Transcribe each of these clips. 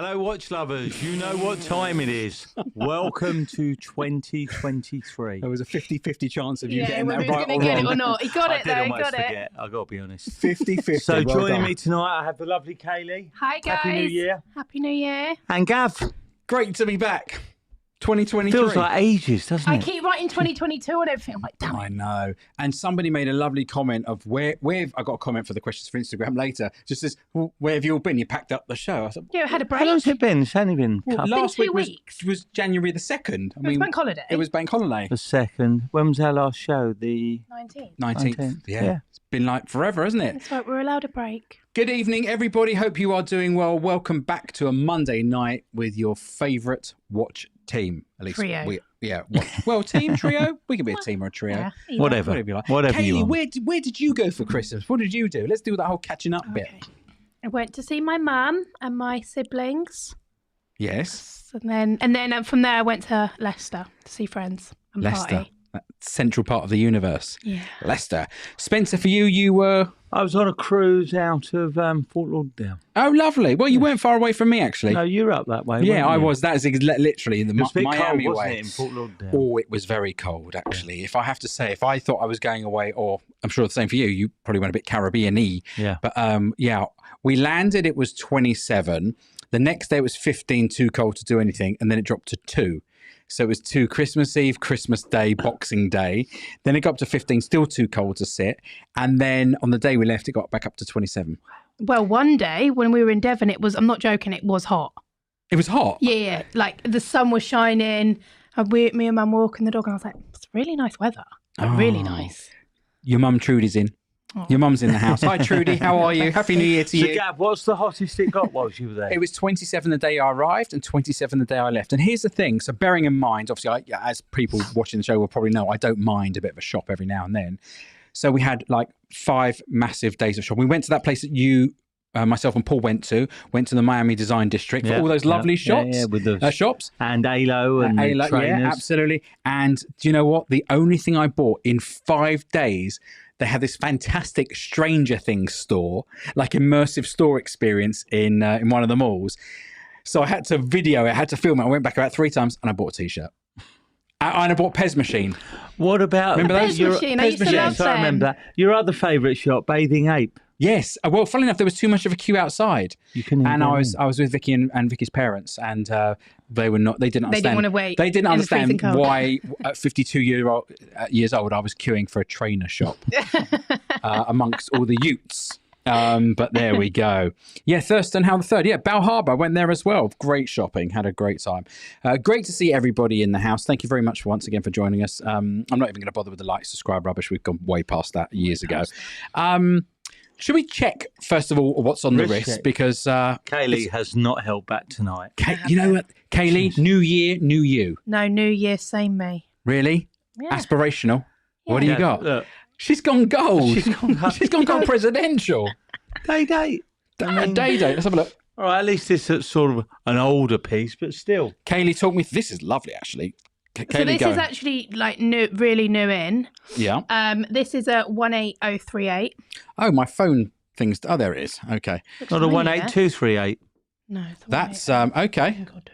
Hello, watch lovers. You know what time it is. Welcome to 2023. There was a 50-50 chance of you getting that right or or get wrong. it or not. He got it though. I He did almost got it. forget. I got to be honest. 50-50. So well joining done. me tonight, I have the lovely Kaylee. Hi guys. Happy New Year. Happy New Year. And Gav. Great to be back. 2023. Feels like ages, doesn't I it? keep writing 2022 and everything. I'm like, damn it. I know. And somebody made a lovely comment of where I got a comment for the questions for Instagram later. Just says, well, where have you all been? You packed up the show. I thought, Yeah, I had a break. How long's it been? It's only been well, couple- last Been 2 week weeks. was January the 2nd. I It was bank holiday. It was bank holiday. the second. When was our last show? The 19. 19th. Yeah. Yeah. It's been like forever, hasn't it? That's right. We're allowed a break. Good evening, everybody. Hope you are doing well. Welcome back to a Monday night with your favourite watch team. At least Trio. Well, team, trio. We can be a team or a trio. Yeah. either. whatever. Whatever you like. Whatever you Kaylee, want. where did you go for Christmas? What did you do? Let's do that whole catching up bit. Okay. I went to see my mum and my siblings, Yes, and then from there I went to Leicester to see friends and Leicester, party. that central part of the universe. Yeah. Leicester. Spencer, for you were. I was on a cruise out of Fort Lauderdale. Oh, lovely. Well, you weren't far away from me, actually. No, you're up that way. Yeah, weren't I you? was. That is literally in the It was a bit Miami cold, wasn't way. it, in Fort Lauderdale? Oh, it was very cold, actually. If I have to say, if I thought I was going away, or I'm sure the same for you, you probably went a bit Caribbean-y. Yeah. But yeah, we landed, it was 27. The next day it was 15, too cold to do anything. And then it dropped to 2. So it was 2 Christmas Eve, Christmas Day, Boxing Day. Then it got up to 15, still too cold to sit. And then on the day we left, it got back up to 27. Well, one day when we were in Devon, it was, I'm not joking, it was hot. It was hot. Yeah. Like the sun was shining. And me and mum were walking the dog, and I was like, it's really nice weather. Like, really Oh. nice. Your mum Trudy's in. Oh. Your mum's in the house. Hi, Trudy. How are you? Happy New Year to So, you. Gav, what's the hottest it got whilst you were there? It was 27 the day I arrived and 27 the day I left. And here's the thing. So bearing in mind, obviously, as people watching the show will probably know, I don't mind a bit of a shop every now and then. So we had like 5 massive days of shopping. We went to that place that you, myself and Paul went to the Miami Design District for all those lovely shops. Yeah, with the shops. and ALO and the Ayla, trainers. yeah, absolutely. And do you know what? The only thing I bought in 5 days, they had this fantastic Stranger Things store, like immersive store experience in one of the malls. So I had to video it, I had to film it. I went back about 3 times and I bought a T-shirt. And I bought Pez Machine. What about Remember those? Pez Machine, I used to love I remember them. that. Your other favourite shop, Bathing Ape. Yes. Well, funnily enough, there was too much of a queue outside. You couldn't And even I go was in. I was with Vicky and Vicky's parents, and they didn't understand. They didn't want to wait. They didn't in the freezing understand cold. why at 52 years old I was queuing for a trainer shop amongst all the utes. But there we go. Yeah, Thurston Howe the Third. Yeah, Bal Harbour. I went there as well. Great shopping. Had a great time. Great to see everybody in the house. Thank you very much once again for joining us. I'm not even going to bother with the like, subscribe rubbish. We've gone way past that years ago. Should we check first of all what's on the Wrist wrist? check. Because Kaylee has not held back tonight. you know what, Kaylee, New Year, new you. No, New Year, same me. Really? Yeah. Aspirational. What do you Yeah, got? Look, She's gone gold. She's gone gold. She's gone gold presidential. day. I mean, Day. Let's have a look. all right, at least it's a sort of an older piece, but still. Kaylee talk me. This is lovely, actually. So Kaylee, this go. is actually like new, really new in. Yeah. This is a 18038. Oh, my phone things. Oh, there it is. Okay. Not a 18238. No, it's a That's 180. okay. Oh, God.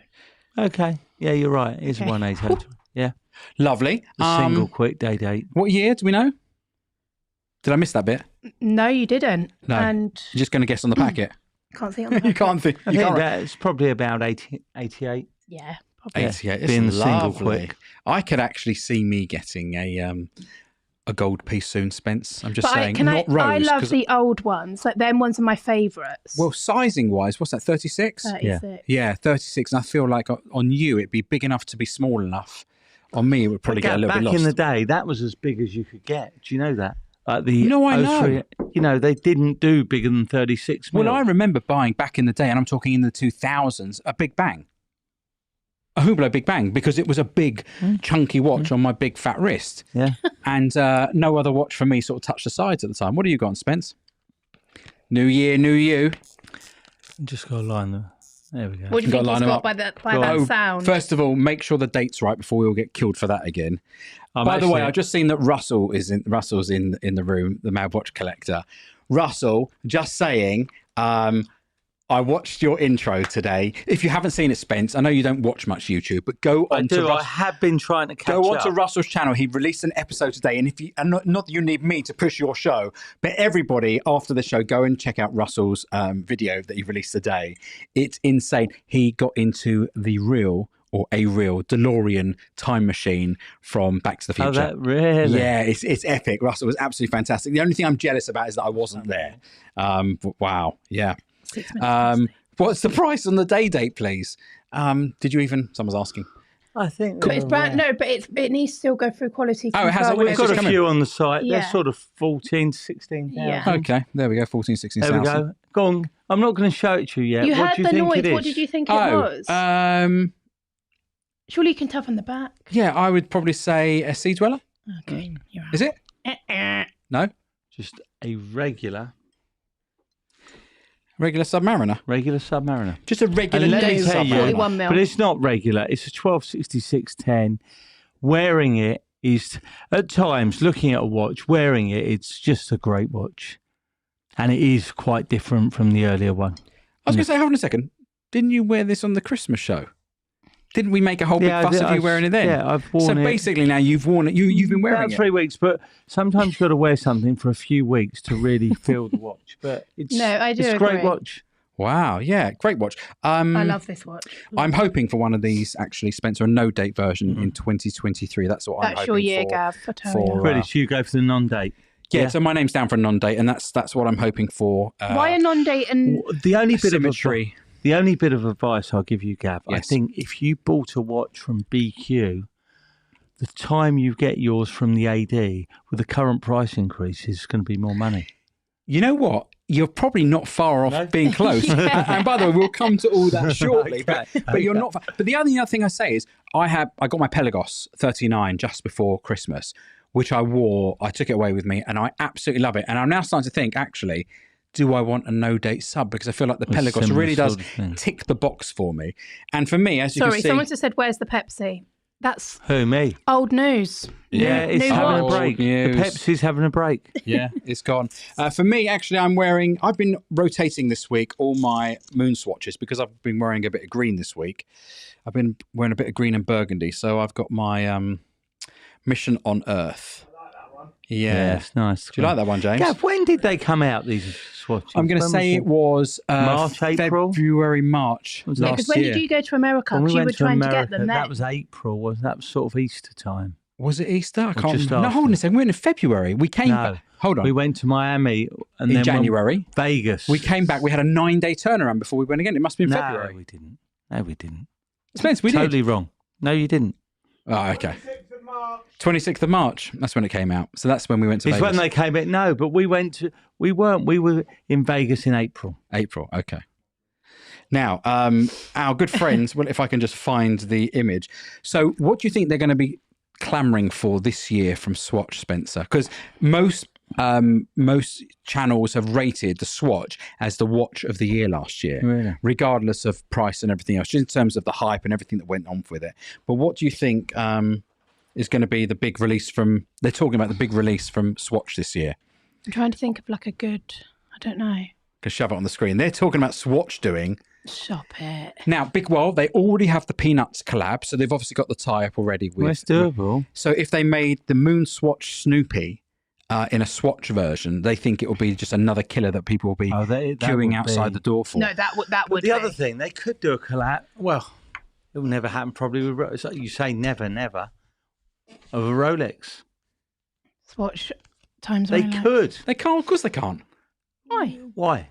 Okay. Yeah, you're right. It's Okay. 188. Yeah. Lovely. The single quick date. What year? Do we know? Did I miss that bit? No, you didn't. No. And You're just going to guess on the packet. can't see it on the You packet. can't think. I You think can't. that's probably about 88. Yeah, probably. 88. being It's the single lovely. quick. I could actually see me getting a gold piece soon, Spence. I'm just But saying, I not rose. I love 'cause- the old ones. Like them ones are my favourites. well, sizing wise, what's that? 36. 36. Yeah, 36. And I feel like on you, it'd be big enough to be small enough. On me, it would probably get a little back bit lost. in the day, that was as big as you could get. Do you know that? Like the No, I 03 know. You know, they didn't do bigger than 36 mil. Well, I remember buying back in the day, and I'm talking in the 2000s, a Big Bang. A Hublot Big Bang, because it was a big, chunky watch on my big fat wrist. Yeah. And no other watch for me sort of touched the sides at the time. What do you got on, Spence? New year, new you. Just got to line them. There we go. What do you Gotta think line it's 'em got up. by that Oh, sound? First of all, make sure the date's right before we all get killed for that again. By the way, I've just seen that Russell's in the room, the Mad Watch collector. Russell, just saying, I watched your intro today. If you haven't seen it, Spence, I know you don't watch much YouTube, but go I on do. to I have been trying to catch go up. onto Russell's channel. He released an episode today, and if you and not that you need me to push your show, but everybody after the show, go and check out Russell's video that he released today. It's insane. He got into a real DeLorean time machine from Back to the Future. Oh, that really? Yeah, it's epic. Russell was absolutely fantastic. The only thing I'm jealous about is that I wasn't there. But wow, yeah. 6 minutes. What's the price on the day date, please? Did you even? Someone's asking. I think But it's brand no, but it needs to still go through quality Oh, it has control. it? We've It's got just a coming. few on the site. Yeah. They're sort of 14, 16,000. Yeah. Okay, there we go. 14, 16 There we go. Go on. I'm not going to show it to you yet. You What heard do you the think noise. it is? What did you think it Oh, was? Surely you can tell from the back. yeah, I would probably say a Sea Dweller. Okay, you're out. Is it? No, Just a regular Submariner. Submariner. Just a regular And let me day tell you, Submariner. 41 mil. but it's not regular. It's a 126610. Wearing it is, at times, looking at a watch, wearing it, it's just a great watch. And it is quite different from the earlier one. I was going to say, hold on a second. Didn't you wear this on the Christmas show? Didn't we make a whole big fuss of you wearing it then? Yeah, I've worn So it. basically now you've worn it. You've been wearing About it. 3 weeks, but sometimes you've got to wear something for a few weeks to really feel the watch. But it's, No, I do it's a great agree. watch. Wow, yeah, great watch. I love this watch. I'm hoping for one of these, actually, Spencer, a no-date version in 2023. That's what I'm That's hoping your year, for. Gav. I tell for, you. Really, so you go for the non-date. Yeah, so my name's down for a non-date, and that's what I'm hoping for. Why a non-date and The only bit of symmetry. the only bit of advice I'll give you, Gav, I Yes. think if you bought a watch from BQ, the time you get yours from the AD with the current price increase is going to be more money. You know what? You're probably not far off No? being close. Yeah. And by the way, we'll come to all that shortly. Okay, But you're not. But the other thing I say is, I got my Pelagos 39 just before Christmas, which I wore. I took it away with me, and I absolutely love it. And I'm now starting to think, actually, do I want a no-date sub? Because I feel like the A Pelagos similar really does sort of thing. tick the box for me. And for me, as you sorry, can see, someone just said, "Where's the Pepsi?" That's Who, me? old news. Yeah, New- it's new having watch. a break. News. The Pepsi's having a break. yeah, it's gone. For me, actually, I've been rotating this week all my moon swatches because I've been wearing a bit of green this week. I've been wearing a bit of green and burgundy. So I've got my Mission on Earth. Yeah. it's nice. Do you like that one, James? Gav, when did they come out, these swatches? I'm going to When say was it was March, April? February, March Was it? last Because when year. did you go to America? When we Because you went were to trying America, to get them that then. was April, wasn't that? Was sort of Easter time. Was it Easter? I can't just remember. No, hold on a after. second. We went in February. We came No. back. Hold on. We went to Miami and in then January. Vegas. We came back. We had a 9-day turnaround before we went again. It must have been No, February. we didn't. No, we didn't. Spence, we totally did. wrong. No, you didn't. Oh, okay. 26th of March. That's when it came out. So that's when we went to It's Vegas. when they came in. No, but we weren't. We were in Vegas in April. April. Okay. Now, our good friends, well, if I can just find the image. So what do you think they're going to be clamoring for this year from Swatch, Spencer? Because most channels have rated the Swatch as the watch of the year last year, Really? regardless of price and everything else, just in terms of the hype and everything that went on with it. But what do you think is going to be the big release from, they're talking about the big release from Swatch this year? I'm trying to think of like a good, I don't know. Because shove it on the screen. They're talking about Swatch doing. Shop it. Now, they already have the Peanuts collab, so they've obviously got the tie-up already with. Well, it's doable. So if they made the Moon Swatch Snoopy in a Swatch version, they think it will be just another killer that people will be that queuing would outside be- the door for. No, that But would the be. other thing, they could do a collab. Well, it will never happen. Probably with you say never, never of a Rolex. Swatch times They Rolex. could. They can't. Of course they can't. Why? Why?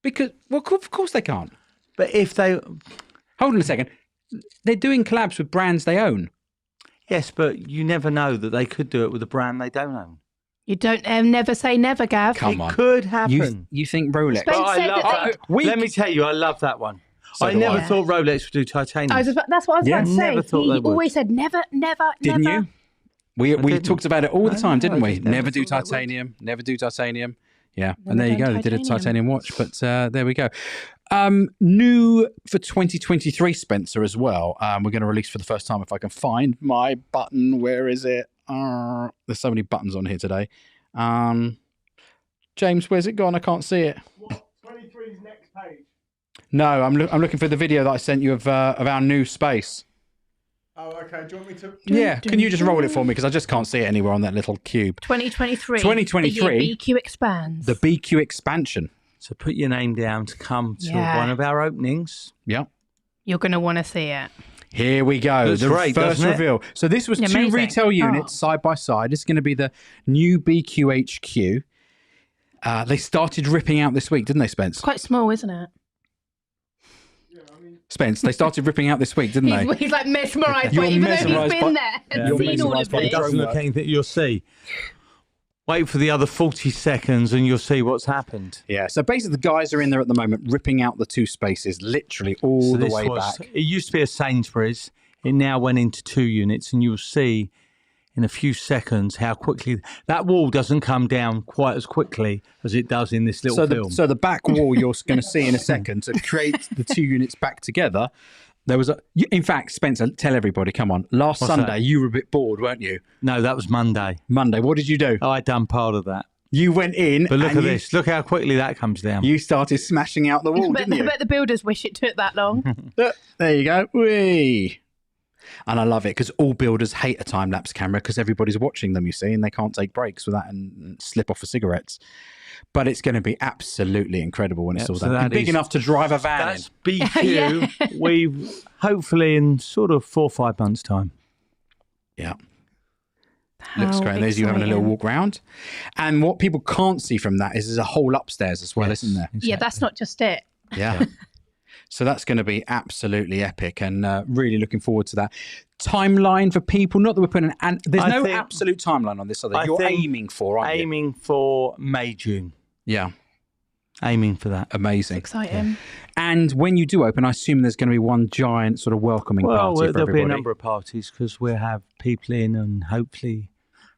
Because, well, of course they can't. But if they, Hold on a second. They're doing collabs with brands they own. yes, but you never know that they could do it with a brand they don't own. You don't never say never, Gav. Come it on. could happen. You think Rolex? Spence Oh, I said love that that. Let me tell you, I love that one. So I do never I. thought Rolex would do titanium. That's what I was Yeah. about to say. Never thought He they would. always said never, never, Didn't never. you? We didn't. talked about it all the No, time, no, didn't I we? just never Never do thought they would. titanium. Never do titanium. Yeah, Never and there you done go. They did a titanium. titanium watch, but there we go. New for 2023, Spencer, as well. We're going to release for the first time. If I can find my button, where is it? There's so many buttons on here today. James, where's it gone? I can't see it. 23's next page. No, I'm looking for the video that I sent you of our new space. Oh, okay. Do you want me to? Yeah, can you just roll it for me? Because I just can't see it anywhere on that little cube. 2023. 2023. The year BQ expands. The BQ expansion. So put your name down to come to Yeah. one of our openings. Yeah. You're going to want to see it. Here we go. Looks the great, first doesn't it? reveal. So this was two Amazing. retail units Oh. side by side. It's going to be the new BQ HQ. They started ripping out this week, didn't they, Spence? It's quite small, isn't it? Spence, they started ripping out this week, didn't they? He's like mesmerised You're by it, even though mesmerised he's been by- there and You're seen all of mesmerised by the this. drone Doesn't work. look anything you'll see. Wait for the other 40 seconds and you'll see what's happened. Yeah. So basically, the guys are in there at the moment, ripping out the two spaces, literally all So the this way was- back. It used to be a Sainsbury's. It now went into 2 units, and you'll see in a few seconds how quickly that wall doesn't come down quite as quickly as it does in this little So film. the back wall you're going to see in a second to create the two units back together. There was in fact, Spencer, tell everybody, come on. Last What's Sunday, that? you were a bit bored, weren't you? No, that was Monday. Monday, what did you do? I done part of that. You went in, But look and at you, this. Look how quickly that comes down. You started smashing out the wall, But, didn't you? but the builders wish it took that long. Look, there you go. Whee! And I love it because all builders hate a time lapse camera because everybody's watching them, you see, and they can't take breaks with that and slip off for cigarettes. But it's going to be absolutely incredible when it's Yep, all so done. that And big is- enough to drive a van in. That's BQ. We've hopefully in sort of 4 or 5 months' time. Yeah. Looks How great. There's you having a little exciting. walk round. And what people can't see from that is there's a hole upstairs as well, Yes, isn't there? Yeah, that's not just it. Yeah. So that's going to be absolutely epic and really looking forward to that. Timeline for people, not that we're putting and there's I no think- absolute timeline on this other. I You're think aiming for, aren't you? Aiming for May, June. Yeah. Aiming for that. Amazing. Exciting. And when you do open, I assume there's going to be one giant sort of welcoming Well, party for there'll everybody. be a number of parties because we'll have people in and hopefully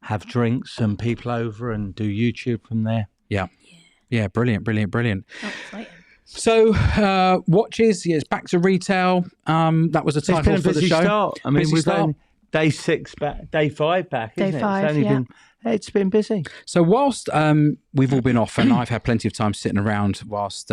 have drinks and people over and do YouTube from there. Yeah. Yeah, brilliant, brilliant, brilliant. How exciting. So, watches, yeah, it's back to retail. That was a It's been title a for the busy show. start. I mean, Busy we've start. only day 6 back, day 5 back, Day isn't it? 5, It's only yeah. it's been busy. So whilst we've all been off and I've had plenty of time sitting around whilst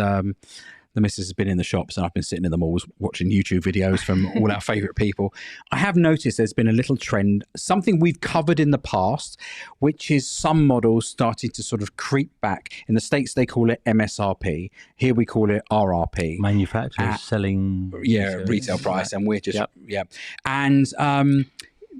the missus has been in the shops and I've been sitting in the malls watching YouTube videos from all our favourite people, I have noticed there's been a little trend, something we've covered in the past, which is some models starting to sort of creep back. In the States, they call it MSRP. Here we call it RRP. Manufacturers selling. Retail price, and we're just Yep. and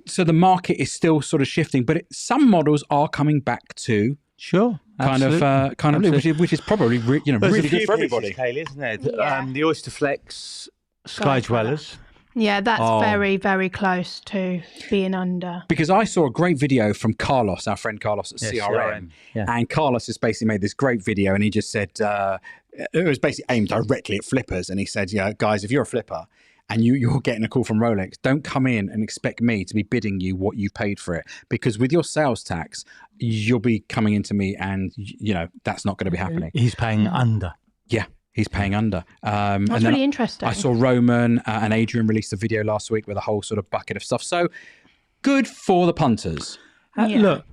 so the market is still sort of shifting, but some models are coming back to Sure. Absolutely. kind of Absolutely. which is probably There's really a good few for everybody. pieces, Kaylee, isn't there? Yeah. The Oyster Flex Sky Dwellers. Yeah, that's Oh. very, very close to being under. Because I saw a great video from Carlos, our friend Carlos at Yeah, CRM, yeah. and Carlos has basically made this great video, and he just said it was basically aimed directly at flippers, and he said, "Yeah, guys, if you're a flipper and you're getting a call from Rolex, don't come in and expect me to be bidding you what you paid for it, because with your sales tax, you'll be coming into me, and that's not going to be happening." He's paying under. Yeah, he's paying under. And That's then really interesting. I saw Roman and Adrian released a video last week with a whole sort of bucket of stuff. So good for the punters. Yeah. Look,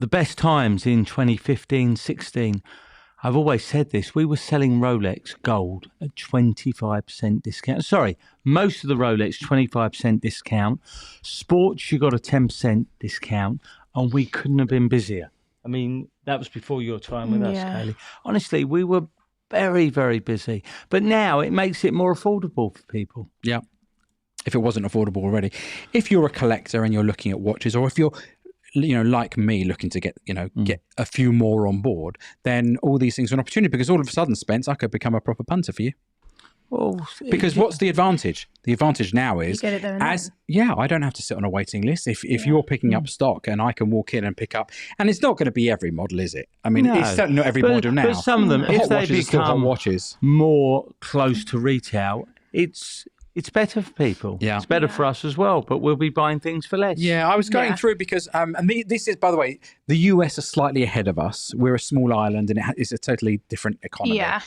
the best times in 2015, 16, I've always said this, we were selling Rolex gold at 25% discount. Sorry, most of the Rolex, 25% discount. Sports, you got a 10% discount, and we couldn't have been busier. I mean, that was before your time with us, Yeah. Kaylee. Honestly, we were very, very busy. But now it makes it more affordable for people. Yeah. If it wasn't affordable already. If you're a collector and you're looking at watches, or if you're like me, looking to get a few more on board, then all these things are an opportunity, because all of a sudden, Spence, I could become a proper punter for you. Well, Because what's the advantage? The advantage now is, get it there and I don't have to sit on a waiting list. If you're picking up stock and I can walk in and pick up, and it's not going to be every model, is it? I mean, No. it's certainly not every model now. But some of them, if Hot they watches are still hot become watches. more close to retail, it's better for people. Yeah. It's better for us as well, but we'll be buying things for less. Yeah, I was going Yeah. through because, this is, by the way, the US are slightly ahead of us. We're a small island and it's a totally different economy. Yeah.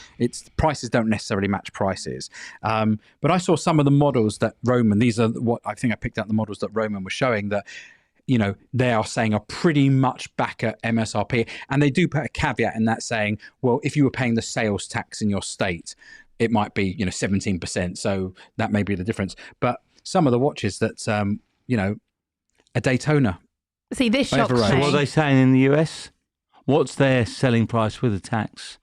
Prices don't necessarily match prices. But I saw some of the models that Roman, these are what I think I picked out the models that Roman was showing that, they are saying are pretty much back at MSRP. And they do put a caveat in that saying, well, if you were paying the sales tax in your state, it might be 17%. So that may be the difference. But some of the watches that a Daytona. See, this shocks Overall. So me. what are they saying in the US? What's their selling price with the tax?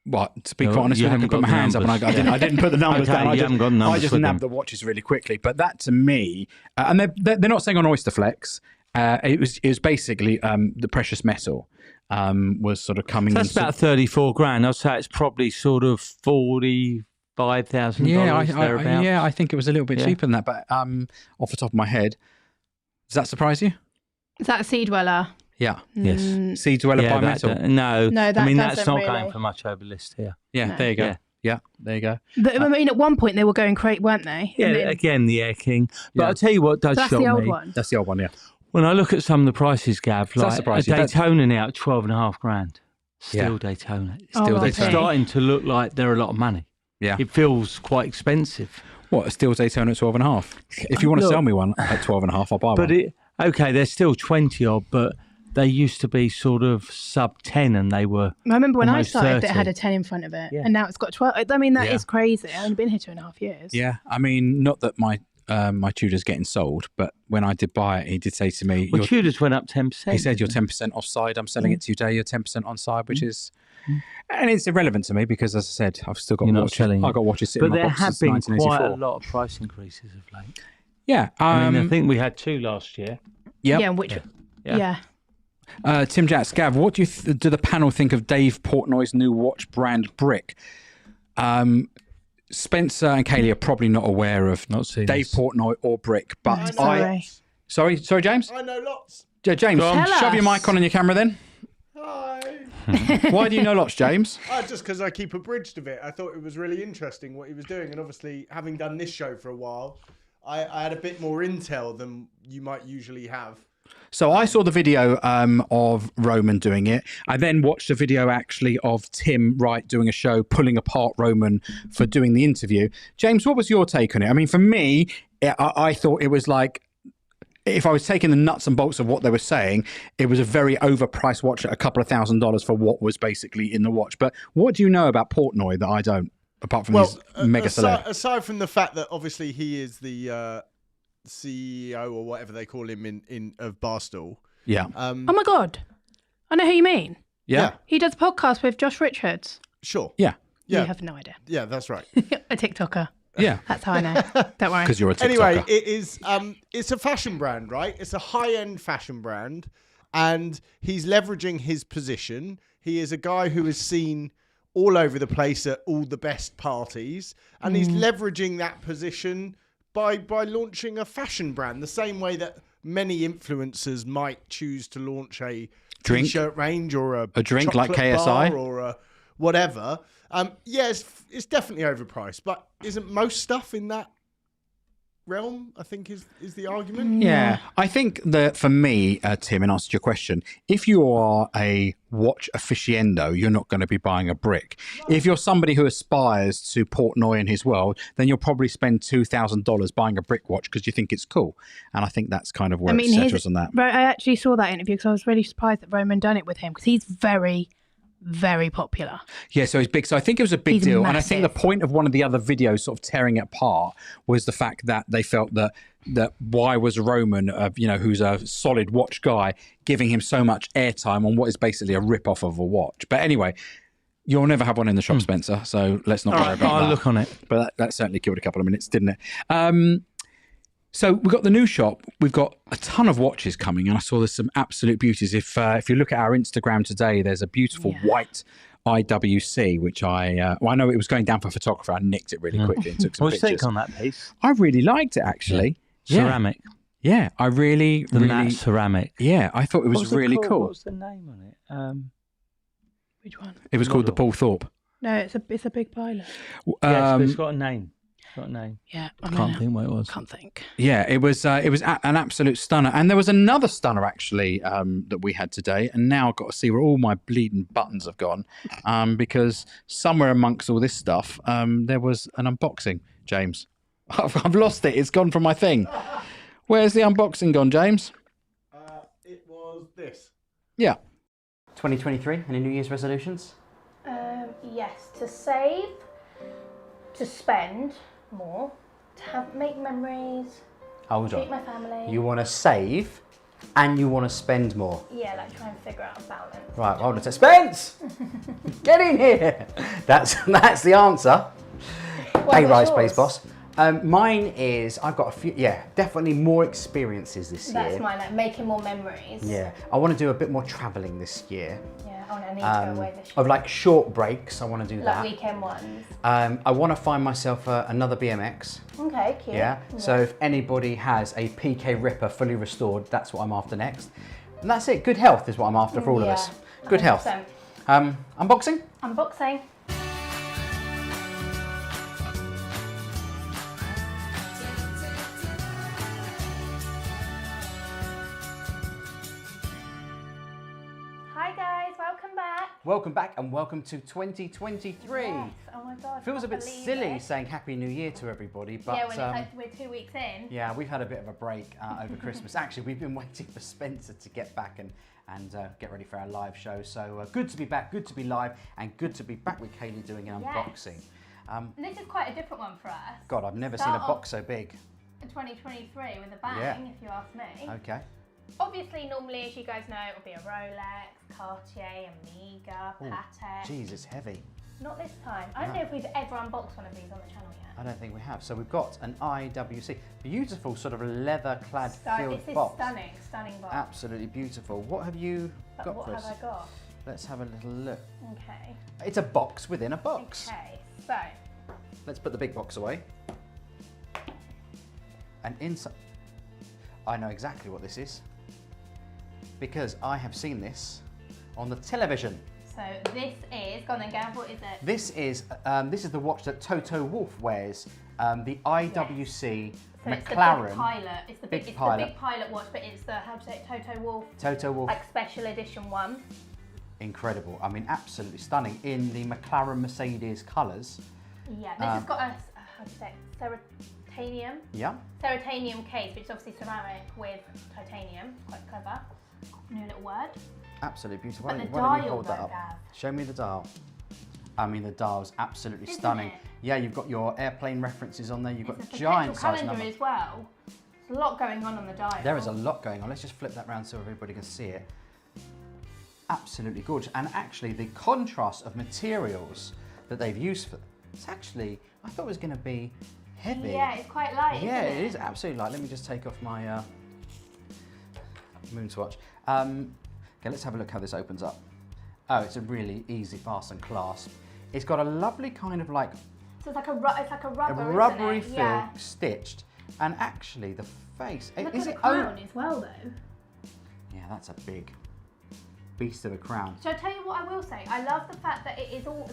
What, to be No, quite honest, you I can haven't put got my the hands up and numbers. I didn't put the numbers Okay, down. you haven't got the I numbers just with nabbed them. the watches really quickly. But that to me, and they're not saying on Oyster Flex. It was basically the precious metal was sort of coming. So that's about 34 grand. I'd say it's probably sort of $45,000 thereabouts. I think it was a little bit Yeah. cheaper than that. But off the top of my head, does that surprise you? Is that a Sea Dweller? Yeah. Yes. Sea Dweller Yeah, by metal. no, No, I that mean that's doesn't not really. going for much over list here. Yeah, No. there you go. Yeah. Yeah, there you go. But I mean, at one point they were going crazy, weren't they? Yeah, And then- again the Air King. But Yeah. I'll tell you what does so that's shock the old me. one. That's the old one, yeah. When I look at some of the prices, Gav, Does that like a surprise you? Daytona now at 12.5 grand. Still Yeah. Daytona. Oh, Still right. It's Daytona. starting to look like they're a lot of money. Yeah. It feels quite expensive. What, a steel Daytona at 12.5? If you want to Look. sell me one at 12.5, I'll buy But one. okay, they're still 20 odd, but they used to be sort of sub 10 and they were. I remember when I Almost started, 30. it had a 10 in front of it, Yeah. and now it's got 12. I mean, that is Yeah. crazy. I've only been here 2.5 years. Yeah, I mean, not that my Tudor's getting sold, but when I did buy it, he did say to me, Well, you're- Tudors went up 10%. he said, you're 10% offside. I'm selling it to you today. You're 10% onside, which is, and it's irrelevant to me because, as I said, I've still got You're not watches. selling I've it. got watches sitting But in my there box have since been quite 1984. a lot of price increases of late. Yeah, I mean, I think we had 2 last year. yep. Yeah, which, Yeah. yeah. Tim Jacks, Gav, what do do the panel think of Dave Portnoy's new watch brand Brick? Spencer and Kaylee are probably not aware of Not seen Dave this. Portnoy or Brick, but Sorry. sorry, James. I know lots. Yeah, James, Tell shove your us. mic on your camera then. Hi. Why do you know lots, James? Just because I keep abridged of it. I thought it was really interesting what he was doing. And obviously, having done this show for a while, I had a bit more intel than you might usually have. So I saw the video of Roman doing it. I then watched a video actually of Tim Wright doing a show pulling apart Roman for doing the interview. James, what was your take on it? I mean, for me, I thought it was like, if I was taking the nuts and bolts of what they were saying, it was a very overpriced watch at a couple of $1,000s for what was basically in the watch. But what do you know about Portnoy that I don't, apart from his mega celeb? aside from the fact that obviously he is the CEO or whatever they call him in of Barstool. Yeah. Oh my God. I know who you mean. Yeah. He does a podcast with Josh Richards. Sure. Yeah. Yeah. You have no idea. Yeah, that's right. A TikToker. Yeah. That's how I know. Don't worry. Because you're a TikToker. Anyway, it is it's a fashion brand, right? It's a high-end fashion brand, and he's leveraging his position. He is a guy who is seen all over the place at all the best parties, and he's leveraging that position by launching a fashion brand, the same way that many influencers might choose to launch a Drink. t-shirt range or a drink like chocolate KSI? bar or a whatever. Yeah, it's definitely overpriced, but isn't most stuff in that realm, I think is the argument. Yeah, I think that for me, Tim, in answer to your question, if you are a watch aficionado, you're not going to be buying a Brick. If you're somebody who aspires to Portnoy in his world, then you'll probably spend $2,000 buying a Brick watch because you think it's cool. And I think that's kind of where it settles on that. I actually saw that interview because I was really surprised that Roman done it with him because he's very, very popular. Yeah, so he's big. So I think it was a big He's deal. And I think the massive. point of one of the other videos sort of tearing it apart was the fact that they felt that why was Roman, who's a solid watch guy, giving him so much airtime on what is basically a rip-off of a watch. But anyway, you'll never have one in the shop, Spencer, so let's not worry about I'll that. look on it. But that certainly killed a couple of minutes, didn't it? So we've got the new shop. We've got a ton of watches coming, and I saw there's some absolute beauties. If you look at our Instagram today, there's a beautiful white IWC, which I know it was going down for photographer. I nicked it really quickly and took some What do you think pictures. on that piece? I really liked it, actually. Yeah. Ceramic. Yeah, I really, The really. matte ceramic. Yeah, I thought it What was it really called? cool. What was the name on it? Which one? It was called the Paul Thorpe. No, it's a big pilot. Yes, but it's got a name. It's got a name. Yeah, Can't think what it was. Can't think. Yeah, it was an absolute stunner, and there was another stunner actually that we had today, and now I've got to see where all my bleeding buttons have gone, because somewhere amongst all this stuff, there was an unboxing. James, I've lost it. It's gone from my thing. Where's the unboxing gone, James? It was this. Yeah. 2023, any New Year's resolutions? Yes, to save to spend more, to make memories, Hold treat on. my family. You want to save and you want to spend more. Yeah, like try and figure out a balance. Right, hold on to Spence! Get in here! That's the answer. Pay what's rise, yours? please, boss. Mine is, I've got a few, definitely more experiences this year. That's mine, like making more memories. Yeah, I want to do a bit more travelling this year. Yeah, oh, no, I need to go away this year. Of like short breaks, I want to do Like that. weekend ones. I want to find myself another BMX. Okay, cute. Yeah. So if anybody has a PK Ripper fully restored, that's what I'm after next. And that's it. Good health is what I'm after for all of us. Good health. 100%. Unboxing. Unboxing. Hi guys, welcome back. Welcome back and welcome to 2023. Yes. Oh my god. Feels a can't bit believe silly it. saying Happy New Year to everybody, but Yeah, when it's like we're 2 weeks in. yeah, we've had a bit of a break over Christmas. Actually, we've been waiting for Spencer to get back and get ready for our live show. So good to be back, good to be live, and good to be back with Kaylee doing an unboxing. And this is quite a different one for us. God, I've never seen a box so big. In 2023 with a bang, Yeah. if you ask me. Okay. Obviously, normally, as you guys know, it will be a Rolex, Cartier, Omega, Patek. Jeez, it's heavy. Not this time. I don't know if we've ever unboxed one of these on the channel yet. I don't think we have. So we've got an IWC, beautiful sort of leather-clad filled This is box. stunning box. Absolutely beautiful. What have you But got what for have us? I got? Let's have a little look. Okay. It's a box within a box. Okay, so Let's put the big box away. And inside, I know exactly what this is because I have seen this on the television. this is, go on then Gav, what is it? This is the watch that Toto Wolff wears, the IWC So McLaren. it's the big pilot. It's the Big big Pilot. pilot watch, but it's the, how to say it, Toto Wolff, Toto Wolff, like special edition one. incredible. I mean, absolutely stunning in the McLaren Mercedes colours. Yeah, this has got a, how to say it, ceratanium. Yeah. Ceratanium case, which is obviously ceramic with titanium. Quite clever. New little word. Absolutely beautiful. But Why the don't you dial hold that though, up? Gav. Show me the dial. I mean, the dial's absolutely Isn't stunning. it? Yeah, you've got your airplane references on there. You've got It's a giant perpetual size calendar number. as well. There's a lot going on the dial. There is a lot going on. Let's just flip that round so everybody can see it. Absolutely gorgeous. And actually, the contrast of materials that they've used for it's actually, I thought it was going to be heavy. Yeah, it's quite light. Yeah, isn't it is absolutely light. Let me just take off my moon swatch. Okay, let's have a look how this opens up. Oh, it's a really easy fasten clasp. It's got a lovely kind of like So it's like a rubber, a rubbery isn't it? feel Yeah. stitched, and actually the face Look is at the it? crown as well, though. Yeah, that's a big beast of a crown. So I tell you what I will say. I love the fact that it is all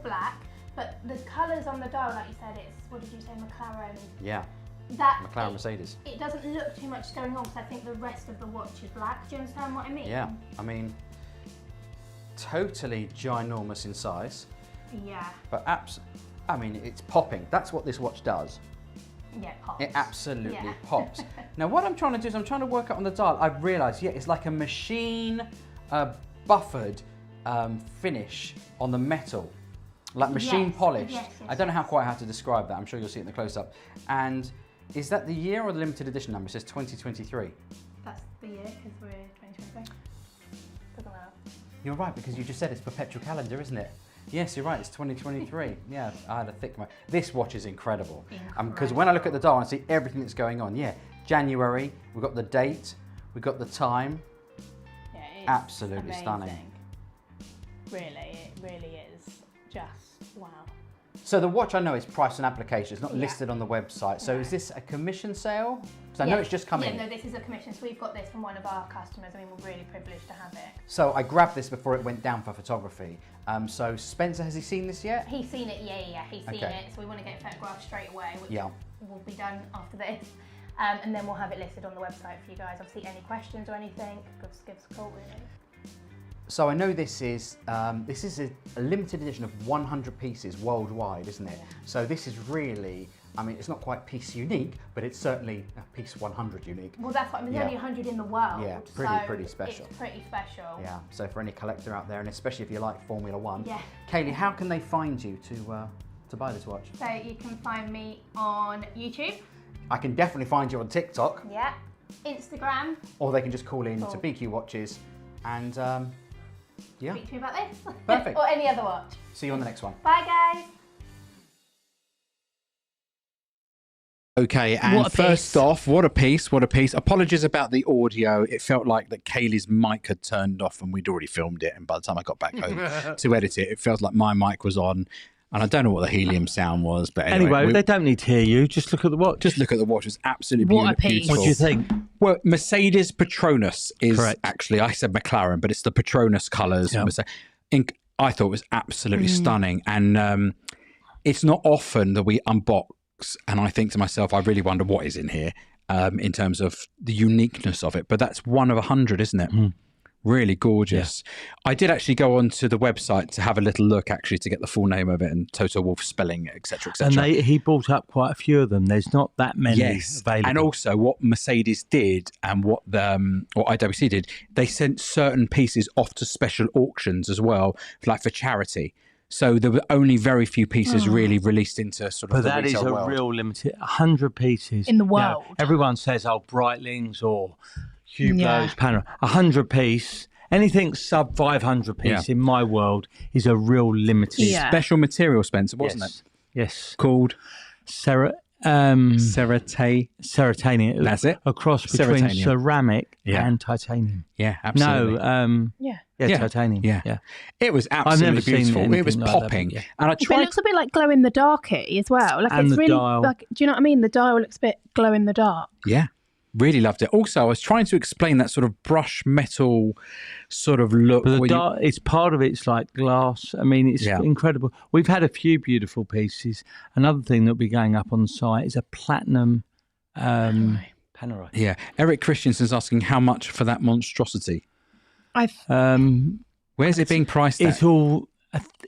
black, but the colours on the dial, like you said, it's what did you say, McLaren? Yeah, That McLaren Mercedes. It doesn't look too much going on because I think the rest of the watch is black. Do you understand what I mean? Yeah, I mean, totally ginormous in size, Yeah. but I mean, it's popping. That's what this watch does. Yeah, it pops. It absolutely Yeah. pops. Now, what I'm trying to do is I'm trying to work out on the dial. I've realised, yeah, it's like a machine buffered finish on the metal, like machine Yes, polished. yes, I don't know quite how to describe that. I'm sure you'll see it in the close-up. And is that the year or the limited edition number? It says 2023. That's the year because we're 2023. Doesn't matter. You're right, because you just said it's perpetual calendar, isn't it? Yes, you're right, it's 2023. Yeah, I had a thick mind. This watch is incredible. Because when I look at the dial and see everything that's going on, yeah, January, we've got the date, we've got the time. Yeah, it's Absolutely amazing. stunning. Really, it really is just wow. So the watch I know is priced on application, it's not Yeah. listed on the website. So No. is this a commission sale? Because I know it's just come in. Yeah, no, this is a commission. So we've got this from one of our customers. I mean, we're really privileged to have it. So I grabbed this before it went down for photography. So Spencer, has he seen this yet? He's seen it, yeah, he's seen Okay. it. So we want to get photographed straight away, which Yeah. will be done after this. And then we'll have it listed on the website for you guys. Obviously, any questions or anything, give us a call, really. So I know this is a limited edition of 100 pieces worldwide, isn't it? Yeah. So this is really, I mean, it's not quite piece unique, but it's certainly a piece 100 unique. Well, that's what I mean. There's Yeah. only 100 in the world. Yeah, so pretty special. It's pretty special. Yeah. So for any collector out there, and especially if you like Formula One, Yeah. Kaylee, how can they find you to buy this watch? So you can find me on YouTube. I can definitely find you on TikTok, Yeah. Instagram. or they can just call in to Cool. BQ Watches and yeah. Speak to me about this. Perfect. Or any other watch. See you on the next one. Bye, guys. Okay, and What a first piece. off, what a piece, what a piece. Apologies about the audio. It felt like that Kaylee's mic had turned off and we'd already filmed it. And by the time I got back home to edit it, it felt like my mic was on. And I don't know what the helium sound was, but Anyway, we- they don't need to hear you. Just look at the watch. just look at the watch. It's absolutely What a piece. beautiful. What do you think? Well, Mercedes Petronas is Correct. actually, I said McLaren, but it's the Petronas colours. Yeah. I thought it was absolutely stunning. And it's not often that we unbox, and I think to myself, I really wonder what is in here in terms of the uniqueness of it. But that's one of 100, isn't it? Really gorgeous. I did actually go onto the website to have a little look, actually, to get the full name of it and Toto Wolff spelling, etc., etc. And he bought up quite a few of them. There's not that many available. And also what Mercedes did and what IWC did, they sent certain pieces off to special auctions as well, like for charity. So there were only very few pieces really released into sort of But the that is retail a world. real limited. 100 pieces In the You know, world. everyone says, "Oh, Breitlings or Hublots, Yeah. Panorama." 100 piece, anything sub 500 piece in my world is a real limited. Yeah. Special material, Spencer, wasn't Yes. it? Yes. Called Ceratanium. Ceratanium. That's it. A cross between Ceratanium. ceramic Yeah. and titanium. Yeah, absolutely. No, Yeah. Yeah. titanium. Yeah. It was never absolutely seen beautiful. It was anything like that, popping. but yeah. And I But it tried. looks a bit like glow in the darky as well. Like And it's the really dial. like, do you know what I mean? The dial looks a bit glow in the dark. Yeah, really loved it. Also, I was trying to explain that sort of brush metal sort of look. But where it's part of it's like glass. I mean, it's Yeah. incredible. We've had a few beautiful pieces. Another thing that'll be going up on the site is a platinum Panerai. Yeah, Eric Christensen's asking how much for that monstrosity. I've Where's it being priced at?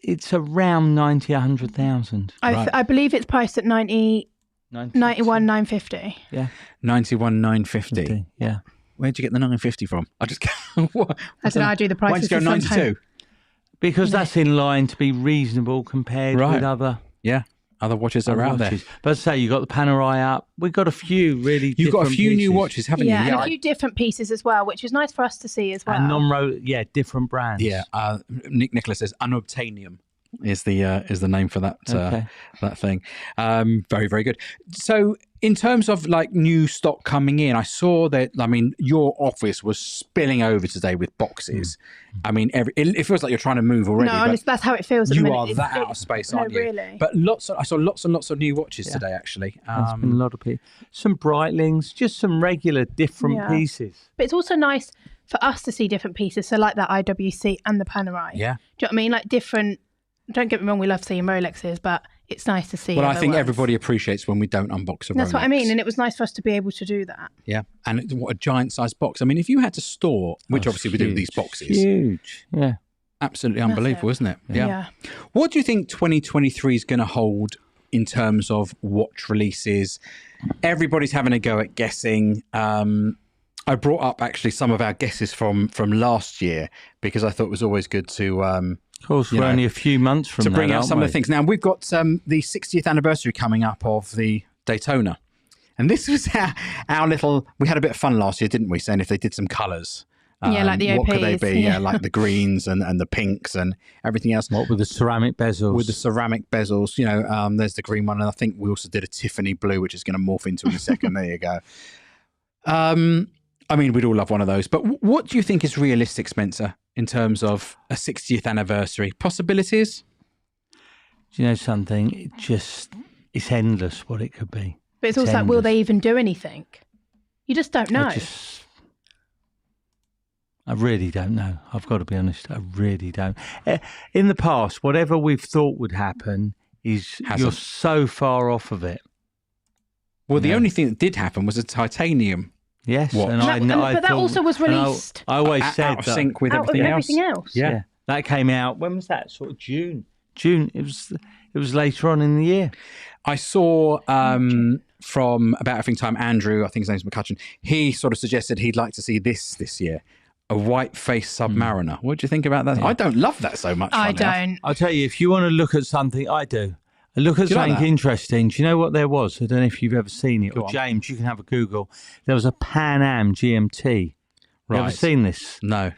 It's around 90, 100,000. Right. I believe it's priced at 91,950. Yeah, 91,950. yeah. Where'd you get the 950 from? I just what? I don't know, I do the Why'd prices. you go for some time. 92? Because that's in line to be reasonable compared Right. with other Yeah, other watches are out there. watches. But say you got the Panerai up. We've got a few really. You've got a different few new pieces. watches, haven't Yeah, you? and a few different pieces as well, which is nice for us to see as well. And different brands. Yeah, Nicholas says unobtainium is the name for that Okay. that thing. Very, very good. So in terms of like new stock coming in, I saw that. I mean, your office was spilling over today with boxes. I mean, it feels like you're trying to move already. no, but honestly, that's how it feels. At the you minute. are It's- that out of it's- space, no, aren't you? really. But I saw lots and lots of new watches today. Actually, There's been a lot of people. Some Breitlings, just some regular different Yeah. pieces. But it's also nice for us to see different pieces. So like that IWC and the Panerai. Yeah. Do you know what I mean? Like different. Don't get me wrong, we love seeing Rolexes, but it's nice to see. well, I other think ones. everybody appreciates when we don't unbox a That's what I Rolex. mean, and it was nice for us to be able to do that. Yeah, and what a giant sized box. I mean, if you had to store, which obviously we do with these boxes, Huge. Yeah. absolutely unbelievable, isn't it? Yeah. What do you think 2023 is going to hold in terms of watch releases? Everybody's having a go at guessing. I brought up actually some of our guesses from last year because I thought it was always good to Of course, You we're know, only a few months from to bring that, out aren't some of we? the things. Now we've got the 60th anniversary coming up of the Daytona, and this was our little. We had a bit of fun last year, didn't we? Saying if they did some colours. Yeah, like the what could they OPs, be? yeah. Like the greens and the pinks and everything else. What with the ceramic bezels? With the ceramic bezels, you know, there's the green one, and I think we also did a Tiffany blue, which is going to morph into in a second. There you go. I mean, we'd all love one of those. But what do you think is realistic, Spencer, in terms of a 60th anniversary? Possibilities? Do you know something? It's endless what it could be. But it's also like, will they even do anything? You just don't know. I really don't know. I've got to be honest. I really don't. In the past, whatever we've thought would happen is Hasn't. you're so far off of it. Well, the Yeah. only thing that did happen was a titanium. Yes, What? and But that also was and released I always out said of that. sync with out of everything else. everything else. Yeah. That came out. When was that? Sort of June. June. It was later on in the year. I saw from About Everything Time, Andrew, I think his name's McCutcheon, he sort of suggested he'd like to see this year, a white-faced Submariner. What do you think about that? I don't love that so much. I funnily enough. don't. I'll tell you, if you want to look at something, I do. Look at Do you like something that? interesting. Do you know what there was? I don't know if you've ever seen it. Go Or on. James, you can have a Google. There was a Pan Am GMT. You ever Right. seen this? No.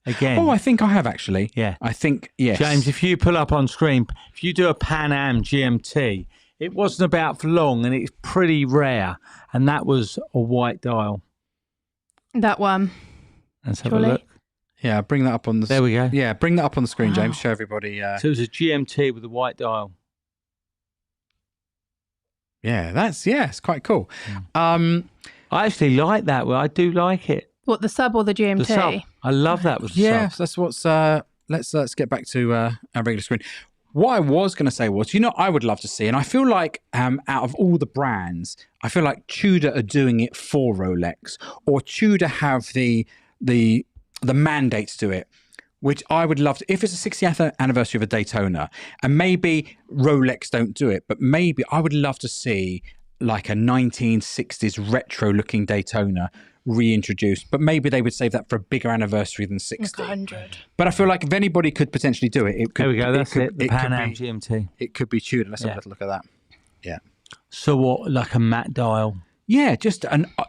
Again. Oh, I think I have actually. Yeah. I think, yes. James, if you pull up on screen, if you do a Pan Am GMT, it wasn't about for long and it's pretty rare. And that was a white dial. That one. Let's have Surely. a look. Yeah, bring that up on the... There we go. Yeah, bring that up on the screen, Wow. James. Show everybody. So it was a GMT with a white dial. Yeah, it's quite cool. I actually like that. Well, I do like it. What, the sub or the GMT? The sub. I love that with the Yeah, sub. that's what's... let's get back to our regular screen. What I was going to say was, I would love to see, and I feel like out of all the brands, I feel like Tudor are doing it for Rolex, or Tudor have the mandate to do it, which I would love to. If it's a 60th anniversary of a Daytona, and maybe Rolex don't do it, but maybe I would love to see like a 1960s retro-looking Daytona reintroduced, but maybe they would save that for a bigger anniversary than 60. 100. But I feel like if anybody could potentially do it, it could. There we go. That's could, it. The it Pan could Am be, GMT. It could be Tudor. Let's have Yeah. a little look at that. Yeah. So what? Like a matte dial Yeah, just an old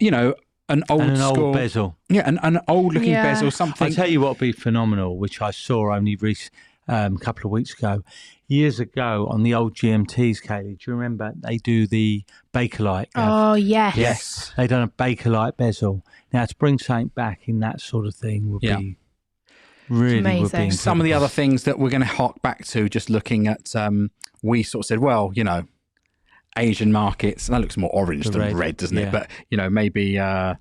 and an school old bezel. Yeah, an old looking Yeah. bezel, I'll something. tell you what would be phenomenal, which I saw only a couple of weeks ago. Years ago on the old GMTs, Kaylee, do you remember they do the Bakelite? Oh, yes. Yes. They done a Bakelite bezel. Now to bring something back in that sort of thing would Yeah. be really would be Amazing. Some of the incredible. other things that we're going to hark back to, just looking at, we sort of said, well, Asian markets, and that looks more orange The than red, red, doesn't yeah. it? But, maybe a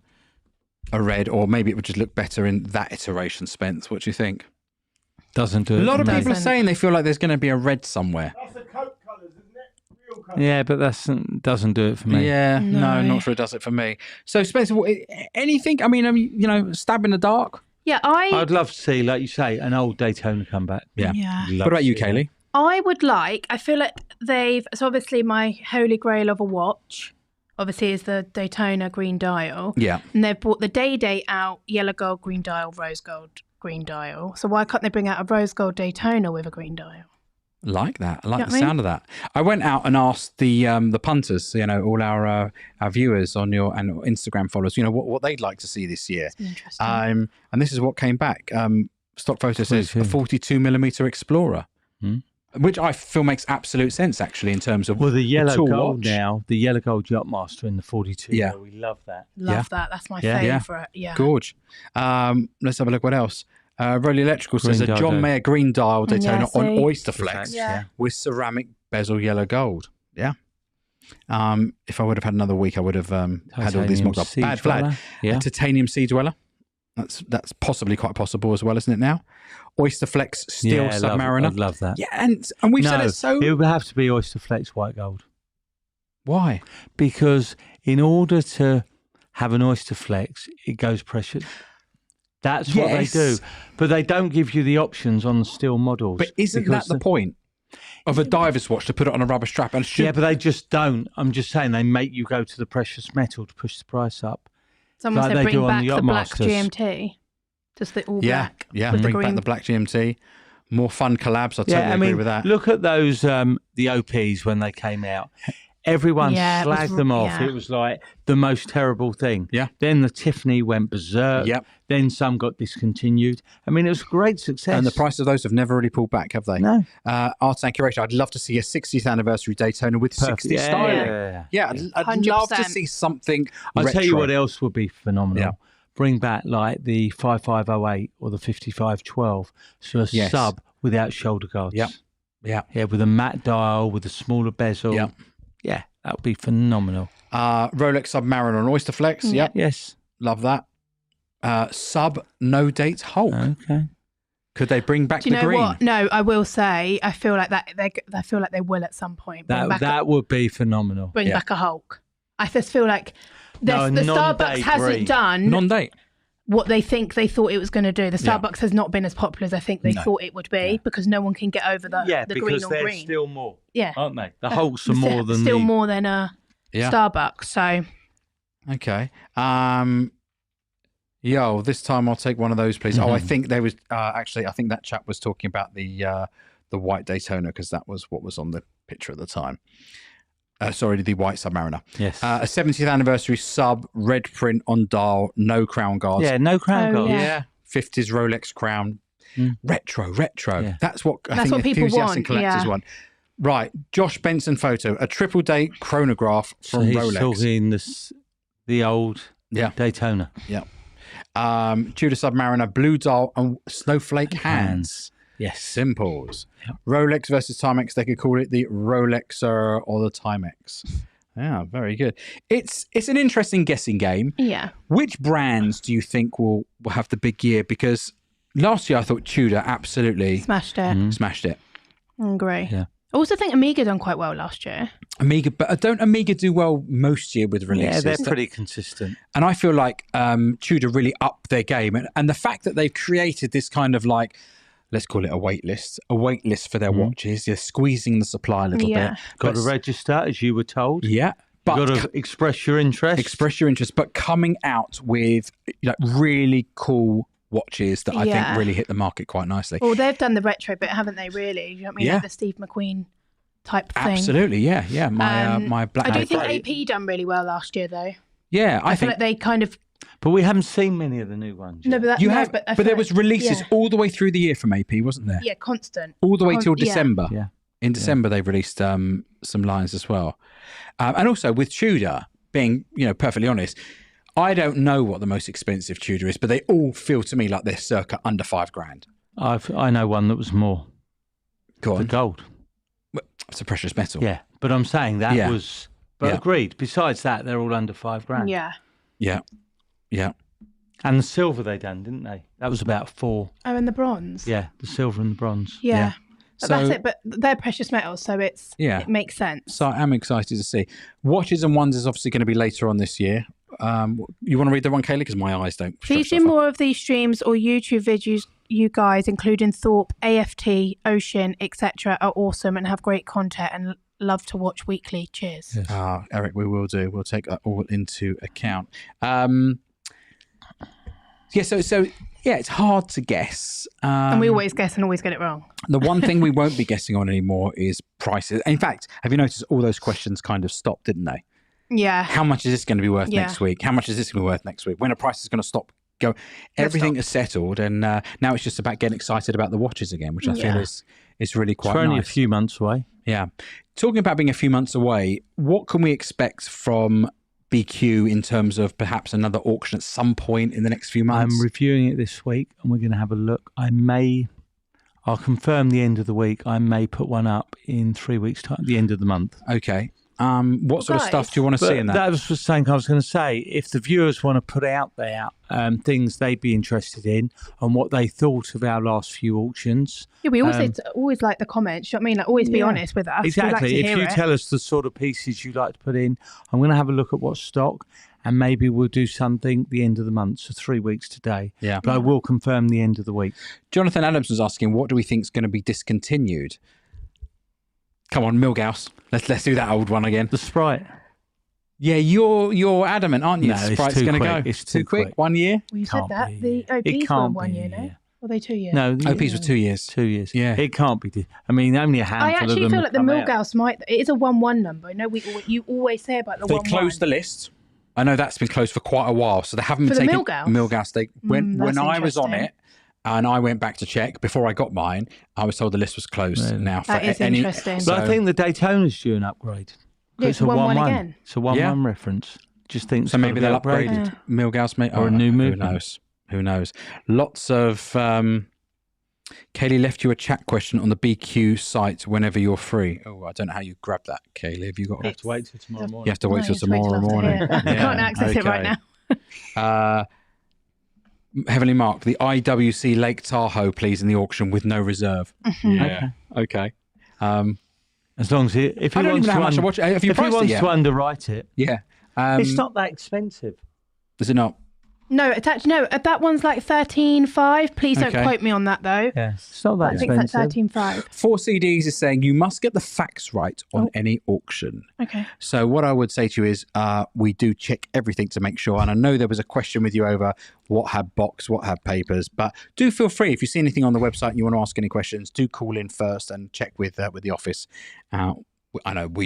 red, or maybe it would just look better in that iteration, Spence. What do you think? doesn't do it. A lot for of me. people are Doesn't. saying they feel like there's going to be a red somewhere. That's the Coke colours, isn't it? Real colours. Yeah, but that doesn't do it for me. Yeah, no, No. not sure it does it for me. So, Spencer, anything? I mean, stab in the dark. Yeah, I'd love to see, like you say, an old Daytona come back. Yeah. Love What about to you, see that. Kaylee? I would like, I feel like so obviously my holy grail of a watch, obviously is the Daytona green dial. Yeah. And they've brought the day out, yellow gold, green dial, rose gold, green dial. So why can't they bring out a rose gold Daytona with a green dial? Like that. I like You know the what I mean? sound of that. I went out and asked the punters, all our viewers on your Instagram followers, what they'd like to see this year. Interesting. And this is what came back. Stock photo says a 42mm Explorer, which I feel makes absolute sense actually in terms of Well, the yellow tool gold watch. now, the yellow gold Yachtmaster in the 42. Yeah. We love that. Love that. That's my Yeah. Yeah. favourite. Yeah. Gorge. Let's have a look. What else? Rolly Electrical says Green a dial, John though. Mayer green dial Daytona Yeah, on see? Oyster Flex Yeah. with ceramic bezel yellow gold. Yeah. If I would have had another week, I would have had all these Titanium mocked up. Sea Bad Dweller. Vlad. Yeah. A titanium sea dweller. That's possibly quite possible as well, isn't it now? Oyster Flex steel Yeah, Submariner. I'd love that. Yeah, and we've said No, it so. it would have to be Oyster Flex white gold. Why? Because in order to have an Oyster Flex, it goes precious. That's what they Yes. do. But they don't give you the options on the steel models. But isn't that because the point of a diver's watch, to put it on a rubber strap? And should Yeah, but they just don't. I'm just saying they make you go to the precious metal to push the price up. Someone like said they bring do on back the the black Yachtmasters. GMT. Just the all yeah, black. yeah, with the bring back green. the black GMT. More fun collabs. I totally agree with that. Look at those the OPs when they came out. Everyone Yeah, it was slagged them off. yeah. It was like the most terrible thing. Yeah. Then the Tiffany went berserk. Yep. Then some got discontinued. I mean, it was a great success. And the price of those have never really pulled back, have they? No. Art and Curation. I'd love to see a 60th anniversary Daytona with 60 Yeah, styling. yeah. Yeah, I'd love to 100%. see something. I'll tell you retro. what else would be phenomenal. Yeah. Bring back like the 5508 or the 5512. So a Yes. sub without shoulder guards. Yep. Yeah. Yeah, with a matte dial, with a smaller bezel. Yep. Yeah, that would be phenomenal. Rolex Submariner on Oyster Flex. Yep. Yes. Love that. Sub No Dates Hulk. Okay. Could they bring back Do you the know green? what? No, I will say I feel like that. I feel like they will at some point bring That would be phenomenal. bring Yeah. back a Hulk. I just feel like No, the non-date Starbucks hasn't green. done Non-date. what they think they thought it was going to do. The Yeah. Starbucks has not been as popular as I think they No. thought it would be because no one can get over the Yeah, the because green on they're green. still more, Yeah, aren't they? The Hulks are more than still the... more than a Yeah. Starbucks. So Okay. Yo, this time I'll take one of those, please. Oh, I think there was actually. I think that chap was talking about the white Daytona because that was what was on the picture at the time. Sorry, the white Submariner. Yes. A 70th anniversary sub, red print on dial, no crown guards. Yeah, no crown Oh, guards. yeah. 50s Rolex crown. Retro. Yeah. That's what I That's think what people enthusiasts and want, collectors yeah. want. Right, Josh Benson photo, a triple date chronograph So from he's Rolex. talking the old Yeah. Daytona. Yeah. Tudor Submariner, blue dial and snowflake hands. Yes. Simples. Rolex versus Timex. They could call it the Rolexer or the Timex. Yeah, very good. It's an interesting guessing game. Yeah. Which brands do you think will have the big year? Because last year I thought Tudor absolutely Smashed it. smashed it. I agree. Yeah. I also think Amiga done quite well last year. Amiga, but don't Amiga do well most year with Yeah, releases? they're pretty consistent. And I feel like Tudor really upped their game. And the fact that they've created this kind of like, let's call it a wait list for their watches. They're squeezing the supply a little Yeah. bit. Got to But- register, as you were told. Yeah. But Got to express your interest. express your interest, but coming out with really cool watches that I think Yeah. really hit the market quite nicely. Well, they've done the retro bit, haven't they, really? You know what I mean? Yeah. Like the Steve McQueen type thing. Absolutely, yeah. My black. I do think April. AP done really well last year, though. Yeah, I feel think like they kind of... But we haven't seen many of the new ones. No, yet. but that, you no, have, but, I but feel there like- was releases yeah. all the way through the year from AP, wasn't there? Yeah, constant. All the way till Yeah. December. Yeah. In December, they released some lines as well, and also with Tudor. Being perfectly honest, I don't know what the most expensive Tudor is, but they all feel to me like they're circa under $5,000. I know one that was more. Go The on, gold. it's a precious metal. Yeah. But I'm saying that Yeah. was. But Yeah. agreed. Besides that, they're all under $5,000. Yeah. yeah. And the silver they done, didn't they? That was about 4. Oh, and the bronze. Yeah, the silver and the bronze. Yeah. Yeah. But So- that's it. But they're precious metals, so it makes sense. So I'm excited to see. Watches and Ones is obviously going to be later on this year. You want to read the one, Kaylee? Because my eyes don't. Please stretch do that far. more of these streams or YouTube videos, you guys, including Thorpe, AFT, Ocean, etc., are awesome and have great content and love to watch weekly. Cheers. Yes. Eric, we will do. We'll take that all into account. It's hard to guess. And we always guess and always get it wrong. The one thing we won't be guessing on anymore is prices. In fact, have you noticed all those questions kind of stopped, didn't they? Yeah. How much is this going to be worth Yeah. next week? How much is this going to be worth next week? When are prices going to stop? Go. Everything is settled, and now it's just about getting excited about the watches again, which I feel is really quite It's only nice. a few months away. Yeah. Talking about being a few months away, what can we expect from BQ in terms of perhaps another auction at some point in the next few months? I'm reviewing it this week and we're going to have a look. I'll confirm the end of the week. I may put one up in 3 weeks' time, the end of the month. Okay. What sort of guys, stuff do you want to see in that? That was something I was going to say. If the viewers want to put out there things they'd be interested in and what they thought of our last few auctions. Yeah, we always like the comments. You know what I mean? Like, always be Yeah. honest with us. Exactly. We like to If hear you it. tell us the sort of pieces you'd like to put in, I'm going to have a look at what's stock and maybe we'll do something the end of the month, so 3 weeks today. Yeah. But I will confirm the end of the week. Jonathan Adams was asking, what do we think is going to be discontinued? Come on, Milgauss. Let's do that old one again. The Sprite. Yeah, you're adamant, aren't you? No, it's Sprite's too going to quick. go. It's too too quick. quick. 1 year. Well, you said Can't that. be. The It OPs were can't 1 be, year, no? yeah. Or they 2 years? No, OPs were 2 years. 2 years. Yeah. It can't be. I mean, only a I handful of actually them feel have like the come out. Milgauss might. It is a 1-1 number. I know you always say about the They 1-1. closed the list. I know that's been closed for quite a while, so they haven't For the taken Milgauss? Milgauss. They when that's I was on interesting. it, and I went back to check before I got mine. I was told the list was closed Really? now. For That is any, interesting. But I think the Daytona's due an upgrade. Yeah, It's it's a 1-1 1-1 again. It's a 1-1 Yeah. reference. Just think so. Maybe they'll upgrade upgraded. it. Milgauss, mate, Or a new Who movement. knows? Who knows? Lots of. Kaylee left you a chat question on the BQ site whenever you're free. Oh, I don't know how you grab that, Kaylee. Have you got? I have to wait till tomorrow You morning. have to wait No, till you just wait till tomorrow after morning. here. I can't access it right okay. now. Heavenly Mark, the IWC Lake Tahoe, please, in the auction with no reserve. Yeah. Okay. As long as if he I don't wants even know how much to I watch. Have you if he priced it wants yet? to underwrite it, Yeah. it's not that expensive. Is it not? No, it's actually no. That one's like 13.5. Please don't Okay. quote me on that though. Yeah, it's not that I think it's like expensive. 13.5. 4 CDs is saying you must get the facts right on Oh. any auction. Okay. So what I would say to you is we do check everything to make sure. And I know there was a question with you over what had box, what had papers. But do feel free, if you see anything on the website and you want to ask any questions, do call in first and check with the office. I know I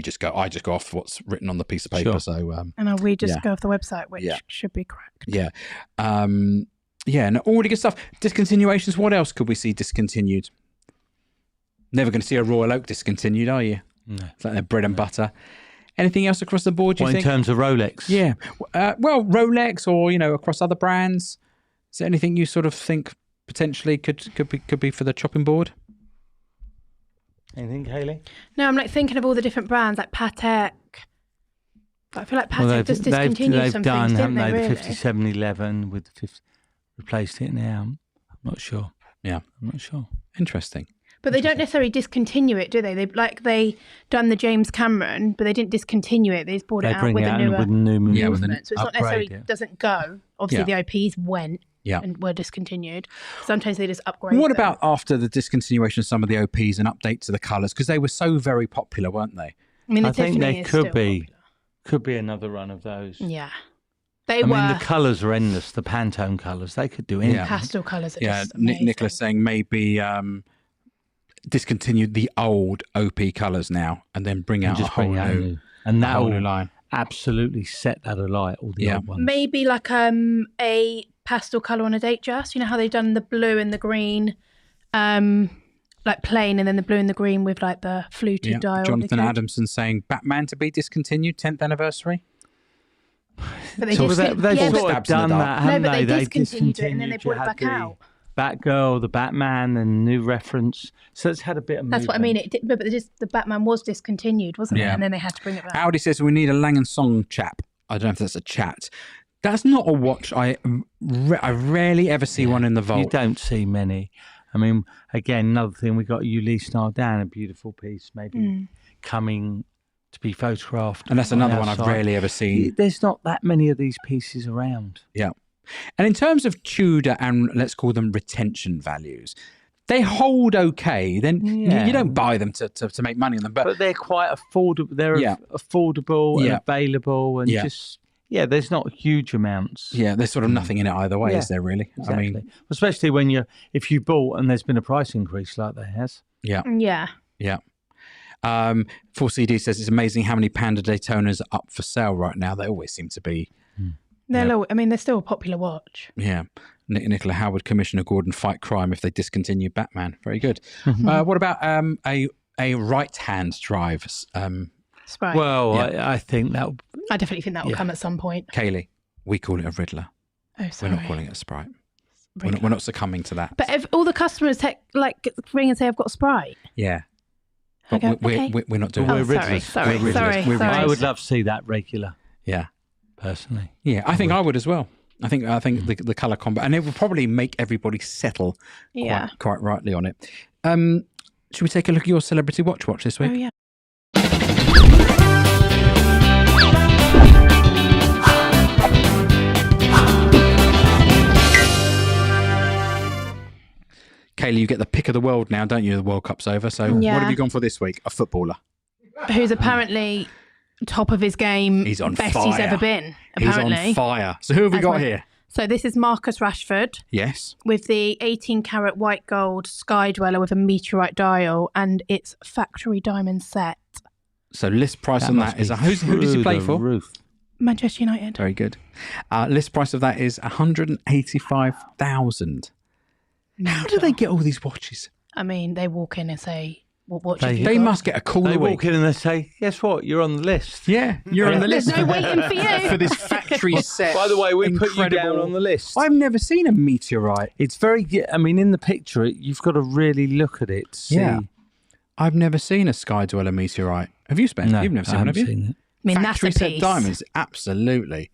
just go off what's written on the piece of paper. Sure. So And we just Yeah. go off the website, which Yeah. should be correct. yeah, no, all the good stuff. Discontinuations. What else could we see discontinued? Never going to see a Royal Oak discontinued, are you? No. It's like their bread and butter. Anything else across the board? Do you Well, in think? terms of Rolex, Yeah. Well, Rolex, or across other brands. Is there anything you sort of think potentially could be for the chopping board? Anything, Hayley? No, I'm like thinking of all the different brands like Patek. But I feel like Patek Well, just discontinued they've some done, things, didn't haven't they? they? Really? The 5711 with the 50, replaced it now. I'm not sure. Yeah. I'm not sure. Interesting. But they don't necessarily discontinue it, do they? They done the James Cameron, but they didn't discontinue it. They just brought They it out bring with it a out newer with a new Yeah, with movement. So it's not upgrade, necessarily doesn't go. Obviously, Yeah. the IPs went Yeah. and were discontinued. Sometimes they just upgrade. What them. about after the discontinuation of some of the OPs and update to the colours? Because they were so very popular, weren't they? I mean, the I think Tiffany there is could still be popular. could be another run of those. Yeah, they I were. mean, the colours are endless. The Pantone colours, they could do anything. Yeah. pastel colours. Are Yeah, just amazing. Nicholas saying maybe discontinue the old OP colours now and then bring And out a just whole bring out new, and a whole new that'll line. absolutely set that alight. All the Yeah. old ones. Maybe like a pastel colour on a date dress. You know how they've done the blue and the green, like plain, and then the blue and the green with like the fluted Yeah. dial. Jonathan They could- Adamson saying Batman to be discontinued, 10th anniversary. But they So just they've yeah, sort but- of Stabs in the done dark. that, no, haven't but they they? discontinued it and then they You brought it had back the out. Batgirl, the Batman, and new reference. So it's had a bit of. That's what I mean. movement. But the Batman was discontinued, wasn't it? Yeah. And then they had to bring it back. Audi says we need a Lang & Song chap. I don't know if that's a chat. That's not a watch. I rarely ever see one in the vault. You don't see many. I mean, again, another thing, we got Ulysse Nardin, a beautiful piece, maybe coming to be photographed. And that's on another our one I've site. rarely ever seen. There's not that many of these pieces around. Yeah. And in terms of Tudor and let's call them retention values, they hold okay. Then Yeah. you don't buy them to make money on them. But they're quite affordable. They're Yeah. affordable Yeah. and available, and Yeah. just there's not huge amounts. Yeah, there's sort of nothing in it either way, Yeah, is there really? Exactly. I mean, especially when if you bought and there's been a price increase like there has. yeah, Yeah. yeah. 4CD says it's amazing how many Panda Daytonas are up for sale right now. They always seem to be. They're still a popular watch. Yeah. Nicola Howard, Commissioner Gordon fight crime if they discontinue Batman. Very good. What about a right-hand drive? Sprite. Well, Yeah. I think that I definitely think that will come at some point. Kaylee, we call it a Riddler. Oh, We're sorry. not calling it a Sprite. We're not succumbing to that. But if all the customers ring and say, "I've got Sprite," Yeah. I But go, we're, okay. we're not doing We're Oh, it. sorry, Riddlers. sorry, We're sorry, Riddlers. We're sorry. I would love to see that regular, Yeah. personally. Yeah, I think I would as well. I think the colour combo, and it will probably make everybody settle Yeah. quite rightly on it. Should we take a look at your celebrity watch this Oh week? yeah. Kaylee, you get the pick of the world now, don't you? The World Cup's over. So Yeah. what have you gone for this week? A footballer. Who's apparently top of his game, He's on best fire. he's ever been. Apparently. He's on fire. So who have we As got my- here? So this is Marcus Rashford Yes. with the 18 karat white gold Sky Dweller with a meteorite dial, and it's factory diamond set. So list price on must that is be who does he through play the for? Roof. Manchester United. Very good. List price of that is 185,000. How do they get all these watches? I mean, they walk in and say, "What watch They- have you They got?" must get a call They a week. walk in and they say, "Guess what? You're on the list." Yeah, you're on the There's list no for, waiting for you. for this factory set. By the way, we put you incredible- down on the list. I've never seen a meteorite. It's very. I mean, in the picture, you've got to really look at it. To see. Yeah. I've never seen a Sky Dweller meteorite. Have you, Spence? No, You've never I seen one, have haven't you? seen it. I mean, Factory that's a set piece. diamonds, absolutely.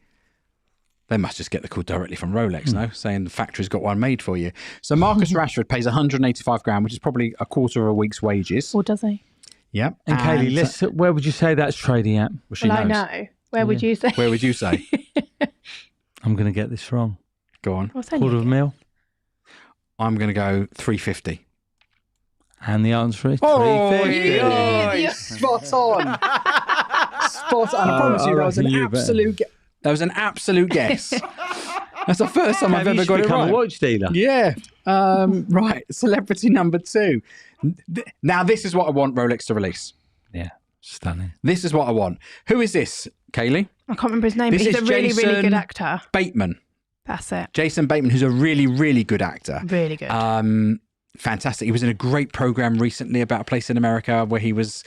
They must just get the call directly from Rolex, no? Saying the factory's got one made for you. So Marcus Rashford pays 185 grand, which is probably a quarter of a week's wages. Or does he? Yep. And Kaylee, where would you say that's trading at? Well, she Well, I knows. know. Where would you say? Where would you say? I'm going to get this wrong. Go on. What's that? Quarter of a mil. I'm going to go 350. And the answer is Oh, 350. yeah. spot on. Spot on. I promise you, that was an reckon you better. absolute that was an absolute guess. That's the first time I've You ever should got it become right. a watch dealer. Yeah. Right. Celebrity number 2. Now, this is what I want Rolex to release. Yeah. Stunning. This is what I want. Who is this, Kaylee? I can't remember his name, This but he's is a really, really Jason good actor. Bateman. That's it. Jason Bateman, who's a really, really good actor. Really good. Fantastic. He was in a great program recently about a place in America where he was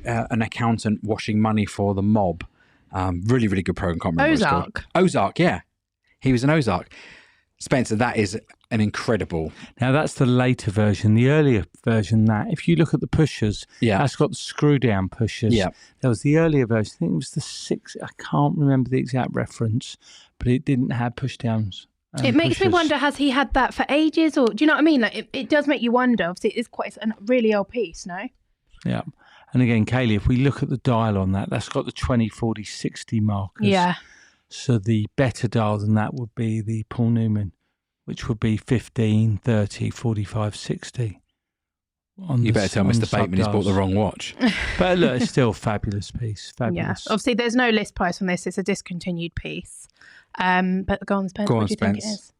an accountant washing money for the mob. Really, really good program. Can't remember what it's Ozark. called. Ozark, yeah. He was in Ozark. Spencer, that is an incredible. Now that's the later version. The earlier version, that if you look at the pushers, Yeah. that's got the screw down pushers. Yeah. There was the earlier version. I think it was the 6. I can't remember the exact reference, but it didn't have push downs. It makes me pushers. wonder, has he had that for ages? Or do you know what I mean? Like, it does make you wonder. Obviously, it's a really old piece, no? Yeah. And again, Kaylee, if we look at the dial on that, that's got the 20, 40, 60 markers. Yeah. So the better dial than that would be the Paul Newman, which would be 15, 30, 45, 60. You better tell Mr. Bateman he's bought the wrong watch. But look, it's still a fabulous piece. Yeah. Fabulous. Obviously, there's no list price on this. It's a discontinued piece. But go on, Spence. Go on, what do you think it Spence. is?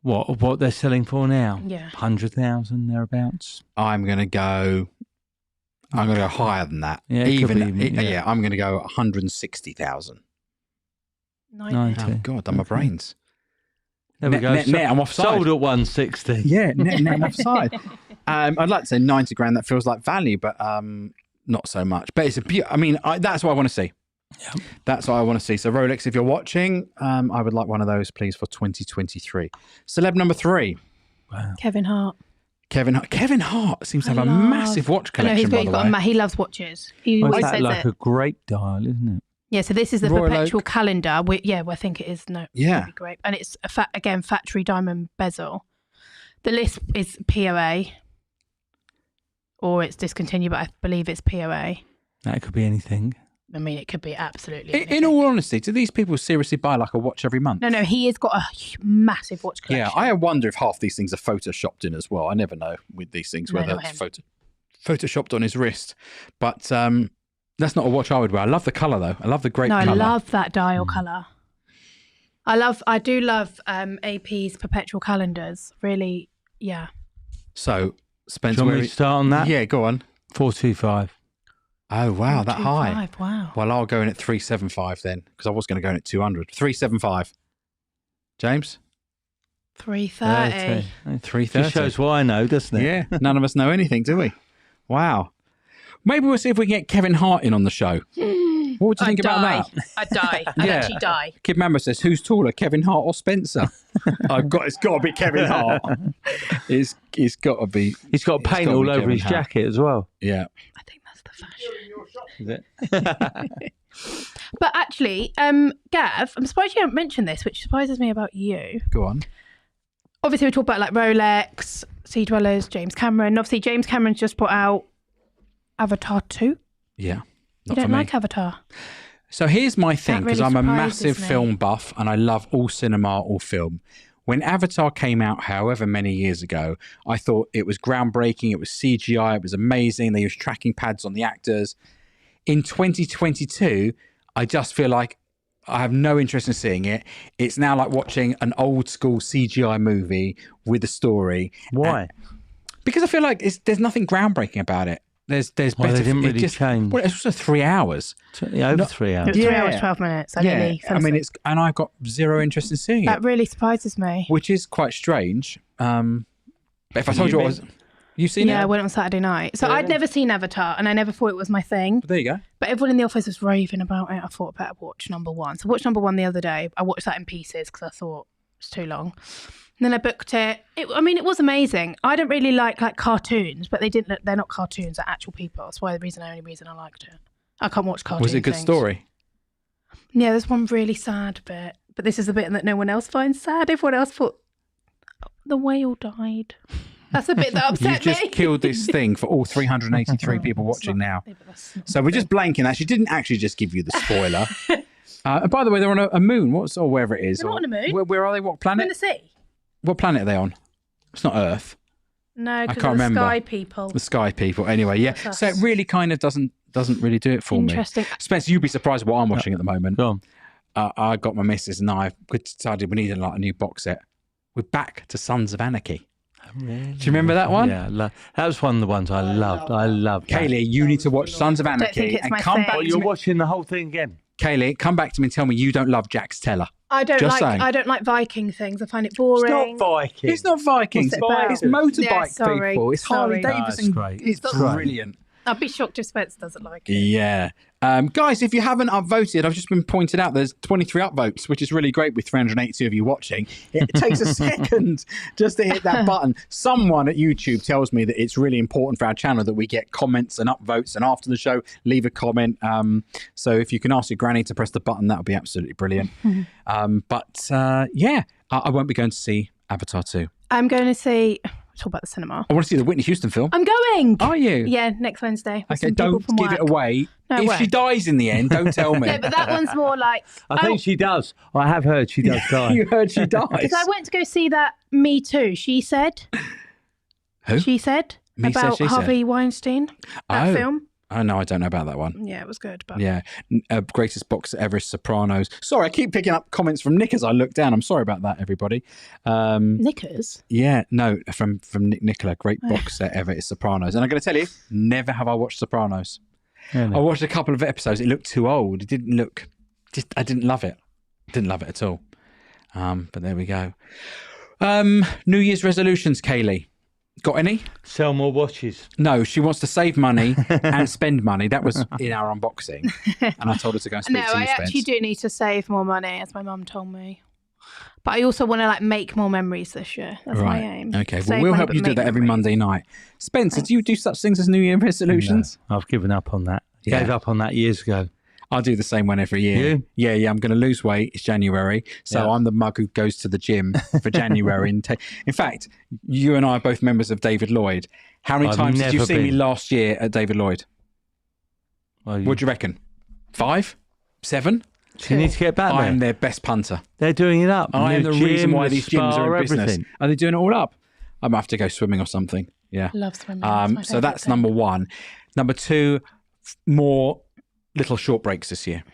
What they're selling for now? Yeah. 100,000 thereabouts. I'm going to go higher than that. Yeah, it could be, yeah. yeah. I'm going to go 160,000. 90. Oh, God, done my brains. There we go. Net, I'm offside. Sold at 160. Yeah, net, I'm offside. I'd like to say 90 grand. That feels like value, but not so much. But it's that's what I want to see. Yeah. That's what I want to see. So Rolex, if you're watching, I would like one of those, please, for 2023. Celeb number 3. Wow. Kevin Hart. Kevin Hart seems to have a massive watch I know collection, by the way. he loves watches. He Well, always is that says like it. a grape dial, isn't it? Yeah, so this is the Royal perpetual Oak. calendar. I think it is. No, Yeah. really great. And it's again factory diamond bezel. The list is POA, or it's discontinued, but I believe it's POA. That could be anything. I mean, it could be absolutely. In anything. all honesty, do these people seriously buy like a watch every month? No, he has got a massive watch Yeah, collection. I wonder if half these things are photoshopped in as well. I never know with these things No, whether not it's photoshopped on his wrist. But that's not a watch I would wear. I love the colour though. I love the grape I colour. love that dial colour. I do love AP's perpetual calendars. Really, yeah. So, Do Spencer, you want me to start on that? Yeah, go on. 425. Oh, wow, that high. 425, wow. Well, I'll go in at 375 then, because I was going to go in at 200. 375. James? 330. 330. Just shows why I know, doesn't it? Yeah, none of us know anything, do we? Wow. Maybe we'll see if we can get Kevin Hart in on the show. What would you think about that? I'd die. I'd Yeah. actually die. Kid Mambo says, who's taller, Kevin Hart or Spencer? It's got to be Kevin Hart. It's got to be. He's got paint gotta all be over Kevin his Hart. jacket as well. Yeah. I think that's the fashion. Is it? But actually, Gav, I'm surprised you haven't mentioned this, which surprises me about you. Go on. Obviously, we talk about like Rolex, Sea Dwellers, James Cameron. Obviously, James Cameron's just put out Avatar 2. Yeah. You Not don't for me. like Avatar? So here's my thing, because really I'm a surprises massive me. film buff and I love all cinema, all film. When Avatar came out, however many years ago, I thought it was groundbreaking. It was CGI. It was amazing. They used tracking pads on the actors. In 2022, I just feel like I have no interest in seeing it. It's now like watching an old school CGI movie with a story. Why? Because I feel like there's nothing groundbreaking about it. There's Well, better. they didn't it really just, change. Well, it's also 3 hours. Over 3 It hours. was 3 Yeah. hours, 12 minutes. I Yeah, nearly fell I mean, asleep. and I've got zero interest in seeing That it, really surprises me. which is quite strange. But if I Have told you you what was, been? you've seen Yeah, I it. went on Saturday night. So I'd never seen Avatar and I never thought it was my thing. But there you go. But everyone in the office was raving about it. I thought I better watch number 1. So I watched number 1 the other day. I watched that in pieces because I thought it's too long. And then I booked it. It was amazing. I don't really like cartoons, but they're not cartoons, they're actual people. That's why the only reason I liked it. I can't watch cartoons. Was it a good story? Yeah, there's one really sad bit. But this is the bit that no one else finds sad. Everyone else thought the whale died. That's the bit that upset You've just me. killed this thing for all 383 people watching now. Yeah, but that's not So we're just blanking that. She didn't actually just give you the spoiler. And by the way, they're on a moon. Or wherever it is. They're not on a moon. Where are they? What I'm in planet? the sea. What planet are they on? It's not Earth. No, because can't of the remember. sky people. The Sky people. Anyway, yeah. That's So it us. really kind of doesn't really do it for me. Interesting. Spencer, you'd be surprised what I'm watching at the moment. Go on. I got my missus and I decided we needed like a new box set. We're back to Sons of Anarchy. Really? Do you remember that one? Yeah, that was one of the ones I loved. I loved that. Kaylee, you need to watch Sons of think Anarchy it's and my come thing. back Well, to you're me. watching the whole thing again. Kaylee, come back to me and tell me you don't love Jax Teller. I don't Just saying. I don't like Viking things. I find it boring. Viking. It's not Vikings. What's it about? It's motorbike Yeah, sorry. people. It's Harley Sorry. Davidson. No, it's great. It's It's great. brilliant. I'd be shocked if Spence doesn't like it. Yeah. Guys, if you haven't upvoted, I've just been pointed out there's 23 upvotes, which is really great with 382 of you watching. It takes a second just to hit that button. Someone at YouTube tells me that it's really important for our channel that we get comments and upvotes, and after the show, leave a comment. So if you can ask your granny to press the button, that would be absolutely brilliant. I won't be going to see Avatar 2. I'm going to see. Talk about the cinema. I want to see the Whitney Houston film. I'm going. Are you? Yeah, next Wednesday. with Okay, some people don't from give work. it away. No, I if won't. she dies in the end, don't tell me. No, but that one's more like. I think she does. I have heard she does die. You heard she dies. Because I went to go see that Me Too. She said. Who? She said Me Said, about She Said. Harvey Weinstein. That film. Oh, no, I don't know about that one. Yeah, it was good. But Yeah. Greatest boxer ever is Sopranos. Sorry, I keep picking up comments from Nick as I look down. I'm sorry about that, everybody. Knickers. Yeah, no, from Nick Nicola. Great boxer ever is Sopranos. And I'm going to tell you, never have I watched Sopranos. Really? I watched a couple of episodes. It looked too old. It didn't look... I didn't love it. Didn't love it at all. But there we go. New Year's resolutions, Kaylee. Got any? Sell more watches. No, she wants to save money and spend money. That was in our unboxing. And I told her to go and speak No, to you, I Spence. actually do need to save more money, as my mum told me. But I also want to make more memories this year. That's my aim. Okay, well, Save we'll money, help but you do make that every memories. Monday night. Spencer, do you do such things as New Year resolutions? No, I've given up on that. Yeah. Gave up on that years ago. I'll do the same one every year. You? Yeah. I'm going to lose weight. It's January. So Yeah. I'm the mug who goes to the gym for January. In fact, you and I are both members of David Lloyd. How many I've times did you never see me been. last year at David Lloyd? Well, What do you reckon? 5? 7? you need to get back I am there. their best punter. They're doing it up. I am New the reason gym, why the these gyms spa, are in business. everything. Are they doing it all up? I might have to go swimming or something. Yeah. Love swimming. That's my So favourite that's thing. number one. Number two, more little short breaks this year.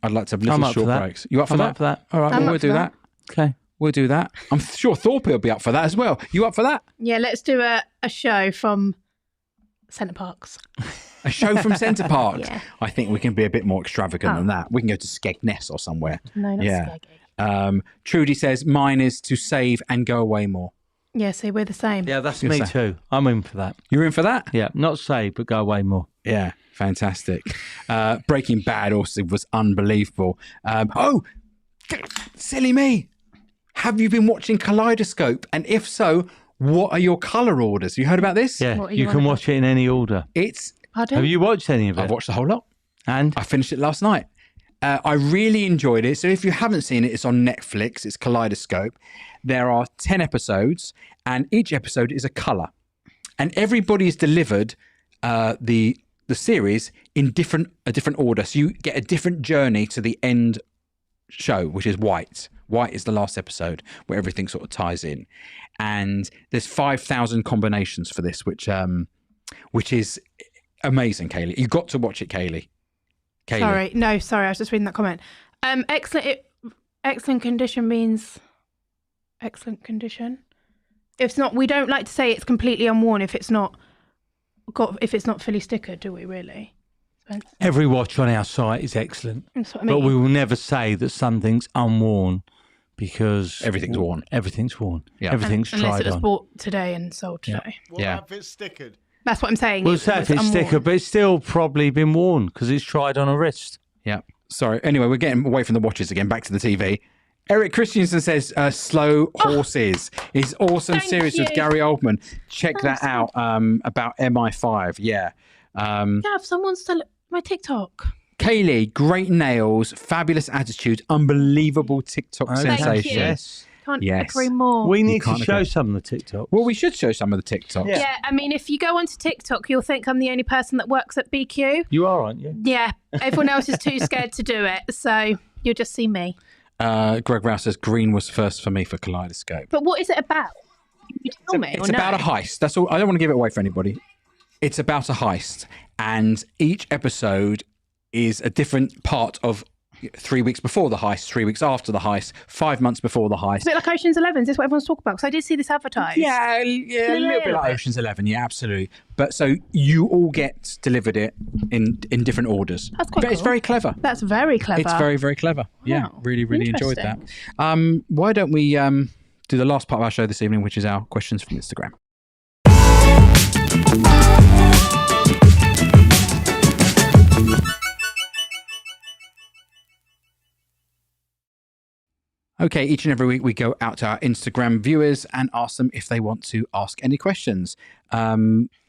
I'd like to have I'm little up for short that. breaks. You up for I'm that? up for that. All right, I'm well, up we'll for do that. that. Okay. We'll do that. I'm sure Thorpe will be up for that as well. You up for that? Yeah, let's do a show from Centre Parks. A show from Centre Parks. Yeah. I think we can be a bit more extravagant than that. We can go to Skegness or somewhere. No, not Yeah. Skeggy. Trudy says mine is to save and go away more. Yeah, see, we're the same. Yeah, that's Good me stuff. too. I'm in for that. You're in for that? Yeah, not save, but go away more. Yeah, fantastic. Breaking Bad also was unbelievable. Silly me. Have you been watching Kaleidoscope? And if so, what are your colour orders? You heard about this? Yeah, What are you you can on watch it in any order. It's. Pardon? Have you watched any of it? I've watched the whole lot. And I finished it last night. I really enjoyed it. So if you haven't seen it, it's on Netflix. It's Kaleidoscope. There are 10 episodes, and each episode is a colour. And everybody is delivered the series in a different order. So you get a different journey to the end show, which is white. White is the last episode where everything sort of ties in. And there's 5,000 combinations for this, which is amazing, Kaylee. You've got to watch it, Kaylee. Sorry, I was just reading that comment. Excellent condition means excellent condition. If it's not, we don't like to say it's completely unworn if it's not fully stickered, do we really? Spence? every watch on our site is excellent. That's what I mean. But we will never say that something's unworn because Everything's worn. Everything's worn. Yeah. Everything's Unless tried it was on. bought today and sold today. What Yeah. if it's stickered? That's what I'm saying. We'll it say was if it's unworn. sticker, but it's still probably been worn because it's tried on a wrist. Yeah. Sorry. Anyway, we're getting away from the watches again, back to the TV. Eric Christensen says Slow Horses is awesome Thank series with you. Gary Oldman. Check that out about MI5. Yeah. Gav, someone's still my TikTok. Kaylee, great nails, fabulous attitude, unbelievable TikTok Okay. sensation. you. Yes. Can't Yes. agree more. We need to can't show agree. some of the TikTok. Well, we should show some of the TikToks. Yeah, I mean, if you go onto TikTok, you'll think I'm the only person that works at BQ. You are, aren't you? Yeah, everyone else is too scared to do it, so you'll just see me. Greg Rouse says green was first for me for Kaleidoscope. But what is it about? Can you tell me? It's or about no? a heist. That's all. I don't want to give it away for anybody. It's about a heist, and each episode is a different part of 3 weeks before the heist, 3 weeks after the heist, 5 months before the heist. It's a bit like Ocean's 11. Is this what everyone's talking about? Because I did see this advertised. Yeah, a little bit like Ocean's 11. Yeah, absolutely. But so you all get delivered it in different orders. That's quite But it's cool. very clever. That's very clever. It's very, very clever. Yeah, Wow. really enjoyed that. Interesting. Why don't we do the last part of our show this evening, which is our questions from Instagram. Okay, each and every week we go out to our Instagram viewers and ask them if they want to ask any questions.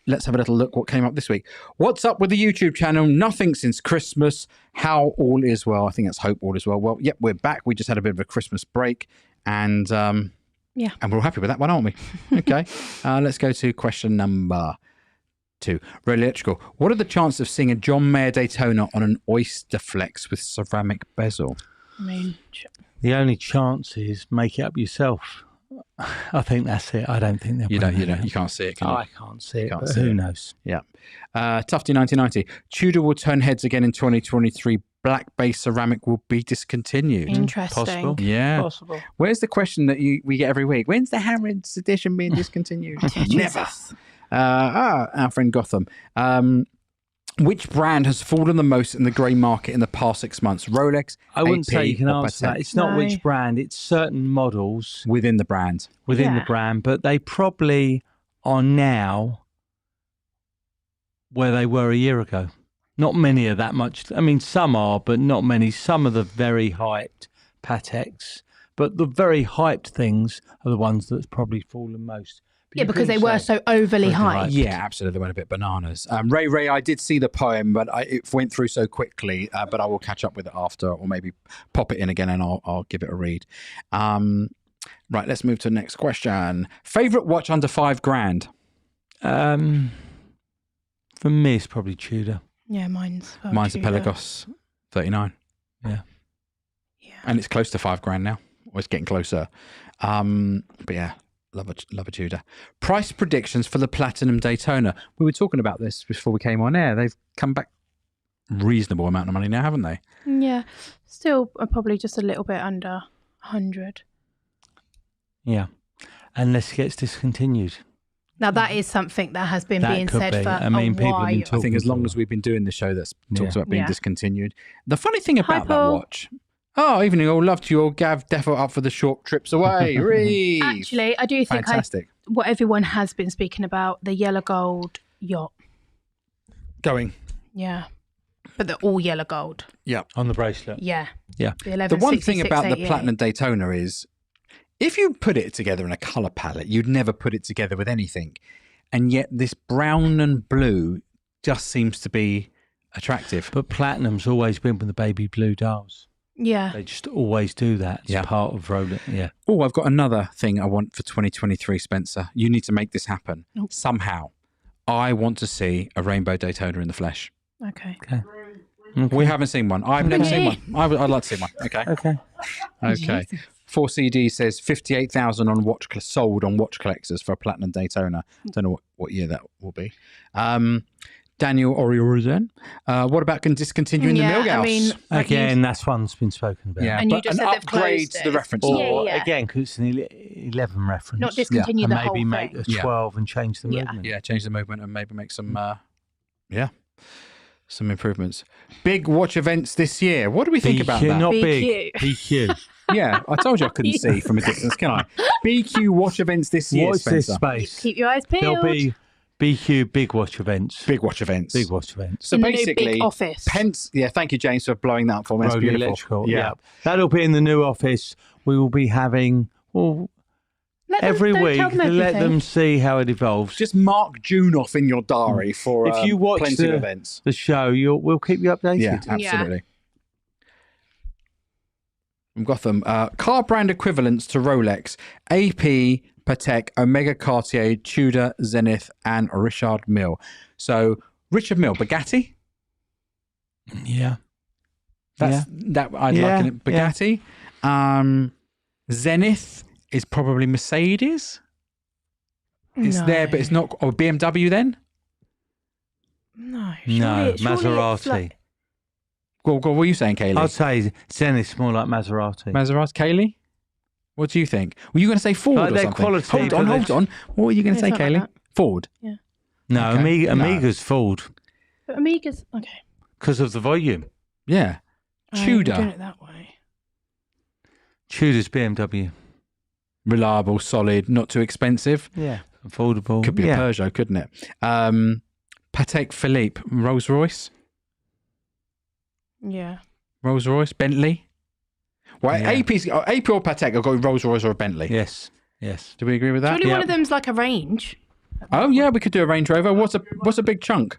Let's have a little look what came up this week. What's up with the YouTube channel? Nothing since Christmas. How all is well? I think that's hope all is well. Well, yep, we're back. We just had a bit of a Christmas break and and we're all happy with that one, aren't we? Okay, let's go to question number 2. Really electrical. What are the chances of seeing a John Mayer Daytona on an Oyster Flex with ceramic bezel? I mean, The only chance is make it up yourself. I think that's it. I don't think they'll You bring don't. that out. You can't see it, can you? I can't see it, Can't but see who it. knows? Yeah. Tufty 1990. Tudor will turn heads again in 2023. Black base ceramic will be discontinued. interesting. Possible. Yeah. Possible. Where's the question that we get every week? When's the Harrods edition being discontinued? Never. Our friend Gotham. Which brand has fallen the most in the grey market in the past 6 months? Rolex, I wouldn't AP, say you can or answer Patek? that. It's not No. which brand. It's certain models Within the brand. within the Yeah. brand, but they probably are now where they were a year ago. Not many are that much. I mean, some are, but not many. Some are the very hyped Pateks, but the very hyped things are the ones that's probably fallen most. But Yeah, you because they couldn't were say. so overly Overly hyped. hyped. Yeah, absolutely. They went a bit bananas. Ray, I did see the poem, but it went through so quickly. But I will catch up with it after, or maybe pop it in again, and I'll give it a read. Right, let's move to the next question. Favorite watch under $5,000? For me, it's probably Tudor. Yeah, mine's. Mine's a Tudor. Pelagos 39. Yeah. And it's close to $5,000 now. Or it's getting closer. But yeah, love a Tudor. Price predictions for the Platinum Daytona. We were talking about this before we came on air. They've come back reasonable amount of money now, haven't they? Yeah. Still probably just a little bit under 100. Yeah. Unless it gets discontinued. Now that is something that has been That being could said be. for I mean, a people have been while. talking I think as long for- as we've been doing the show that's talks Yeah. about being Yeah. discontinued. The funny thing about that Paul. watch. Oh, evening all. Love to you all. Gav, defo up for the short trips away. Reeve. Actually, I do think Fantastic. what everyone has been speaking about, the yellow gold yacht. Going. Yeah. But they're all yellow gold. Yeah. On the bracelet. Yeah. Yeah. The, The 11, one thing 66, about the 88. Platinum Daytona is if you put it together in a colour palette, you'd never put it together with anything. And yet this brown and blue just seems to be attractive. But Platinum's always been with the baby blue dials. Yeah. They just always do that. It's Yeah. part of Rolex. Yeah. Oh, I've got another thing I want for 2023, Spencer. You need to make this happen Oh. somehow. I want to see a rainbow Daytona in the flesh. Okay. We haven't seen one. I've never seen Okay. one. I'd like to see one. Okay. Okay. Okay. 4CD says 58,000 on sold on watch collectors for a Platinum Daytona. Don't know what year that will be. Daniel Oriorizen. What about discontinuing Yeah, the Milgauss? I mean, like you- Again, that's one's been spoken about. yeah, And you but just an said they've upgrade closed to the it. reference. Yeah, Or yeah. again, because it's an 11 reference. Not discontinue and the maybe whole make thing. a 12 and change the Yeah. movement. Yeah, change the movement and maybe make some, some improvements. Big watch events this year. What do we think about BQ, that? not BQ. big. BQ. Yeah, I told you I couldn't see from a distance, can I? BQ watch events this year, Watch this Spencer. space. Keep your eyes peeled. There'll be BQ big watch events. Big watch events. Big watch events. So In the new basically, big office. Pence. Yeah, thank you, James, for blowing that up for me. That's Rogue beautiful. Electrical. Yeah. Yeah. That'll be in the new office. We will be having, well, Let them- every don't week, tell them let everything. them see how it evolves. Just mark June off in your diary for If you watch plenty of the- events. the show, we'll keep you updated. Yeah, absolutely. From Gotham, car brand equivalents to Rolex, AP, Patek, Omega Cartier, Tudor, Zenith, and Richard Mille. So Richard Mille, Bugatti. Yeah. That's that. I'd Yeah, like it. Bugatti. Zenith is probably Mercedes. It's there, but it's not. Or BMW then. No. No, surely it's Maserati. like- Go, what were you saying, Kaylee? I'd say Zenith's more like Maserati. Maserati, Kaylee? What do you think? Were you going to say Ford Like or their something? quality, hold on, but hold on. What were you going to say, It's not like Kaylee? that. Ford. No, Okay. Amiga's Ford But Amiga's okay. because of the volume. Yeah. Oh, you're Tudor. doing it that way. Tudor's BMW. Reliable, solid, not too expensive. Yeah. Affordable. Could be yeah. a Peugeot, couldn't it? Patek Philippe, Rolls Royce. Yeah. Rolls Royce, Bentley. Well, Yeah. AP or Patek, I'll go Rolls Royce or a Bentley. Yes. Yes. Do we agree with that? Surely Yeah. one of them's like a range. Oh yeah, we could do a Range Rover. What's a big chunk?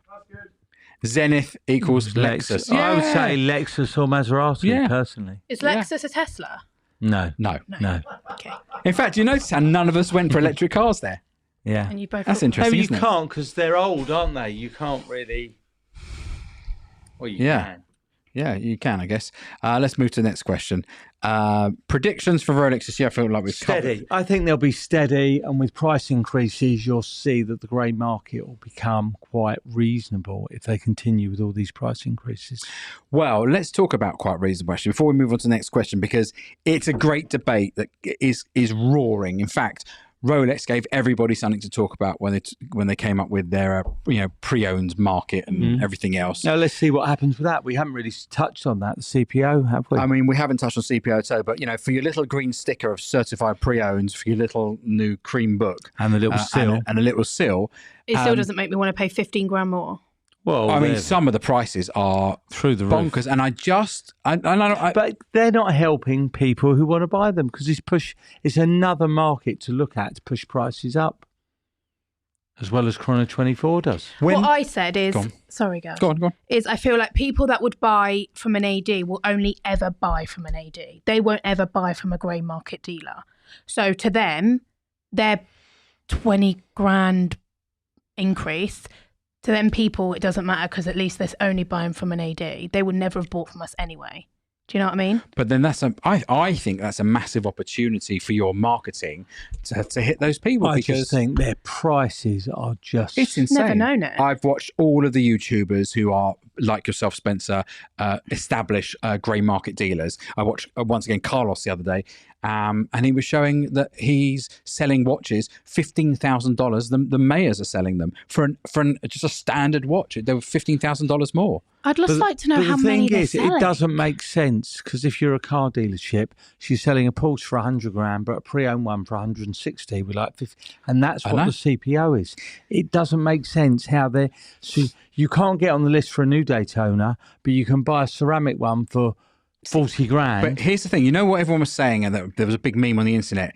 Zenith equals Lexus. I would say Lexus or Maserati, Yeah. personally. Is Lexus a Tesla? No. No. No. Okay. In fact, you notice how none of us went for electric cars there. Yeah. And you both. That's No, interesting, you isn't it? can't because they're old, aren't they? You can't really. Well, you Yeah. can. Yeah, you can, I guess. Let's move to the next question. Predictions for Rolex this year. I feel like we've Steady. covered. I think they'll be steady, and with price increases, you'll see that the grey market will become quite reasonable if they continue with all these price increases. Well, let's talk about quite reasonable actually before we move on to the next question, because it's a great debate that is roaring. In fact, Rolex gave everybody something to talk about when they came up with their pre-owned market and everything else. Now let's see what happens with that. We haven't really touched on that, the CPO, have we? I mean, we haven't touched on CPO, but for your little green sticker of certified pre-owned, for your little new cream book And the little seal. and a little seal. It still doesn't make me want to pay 15 grand more. Well, I mean, they're some of the prices are through the roof. bonkers, and But they're not helping people who want to buy them because it's another market to look at to push prices up, as well as Chrono 24 does. when What I said is, Go on. sorry guys, go on. is I feel like people that would buy from an AD will only ever buy from an AD. They won't ever buy from a grey market dealer. So to them, their 20 grand increase, to them people, it doesn't matter because at least they're only buying from an AD. They would never have bought from us anyway. Do you know what I mean? But then I think that's a massive opportunity for your marketing to hit those people I because just think their prices are just... it's insane. Never known it. I've watched all of the YouTubers who are like yourself, Spencer, establish grey market dealers. I watched once again Carlos the other day, and he was showing that he's selling watches $15,000. The mayors are selling them for just a standard watch. They were $15,000 more. I'd just like to know But how the many thing they're is, selling. it doesn't make sense because if you're a car dealership, she's selling a Porsche for 100 grand, but a pre-owned one for 160 with like 50, and that's what know. the CPO is. It doesn't make sense how they're. So you can't get on the list for a new Daytona, but you can buy a ceramic one for 40 grand. But here's the thing, you know what everyone was saying, and there was a big meme on the internet.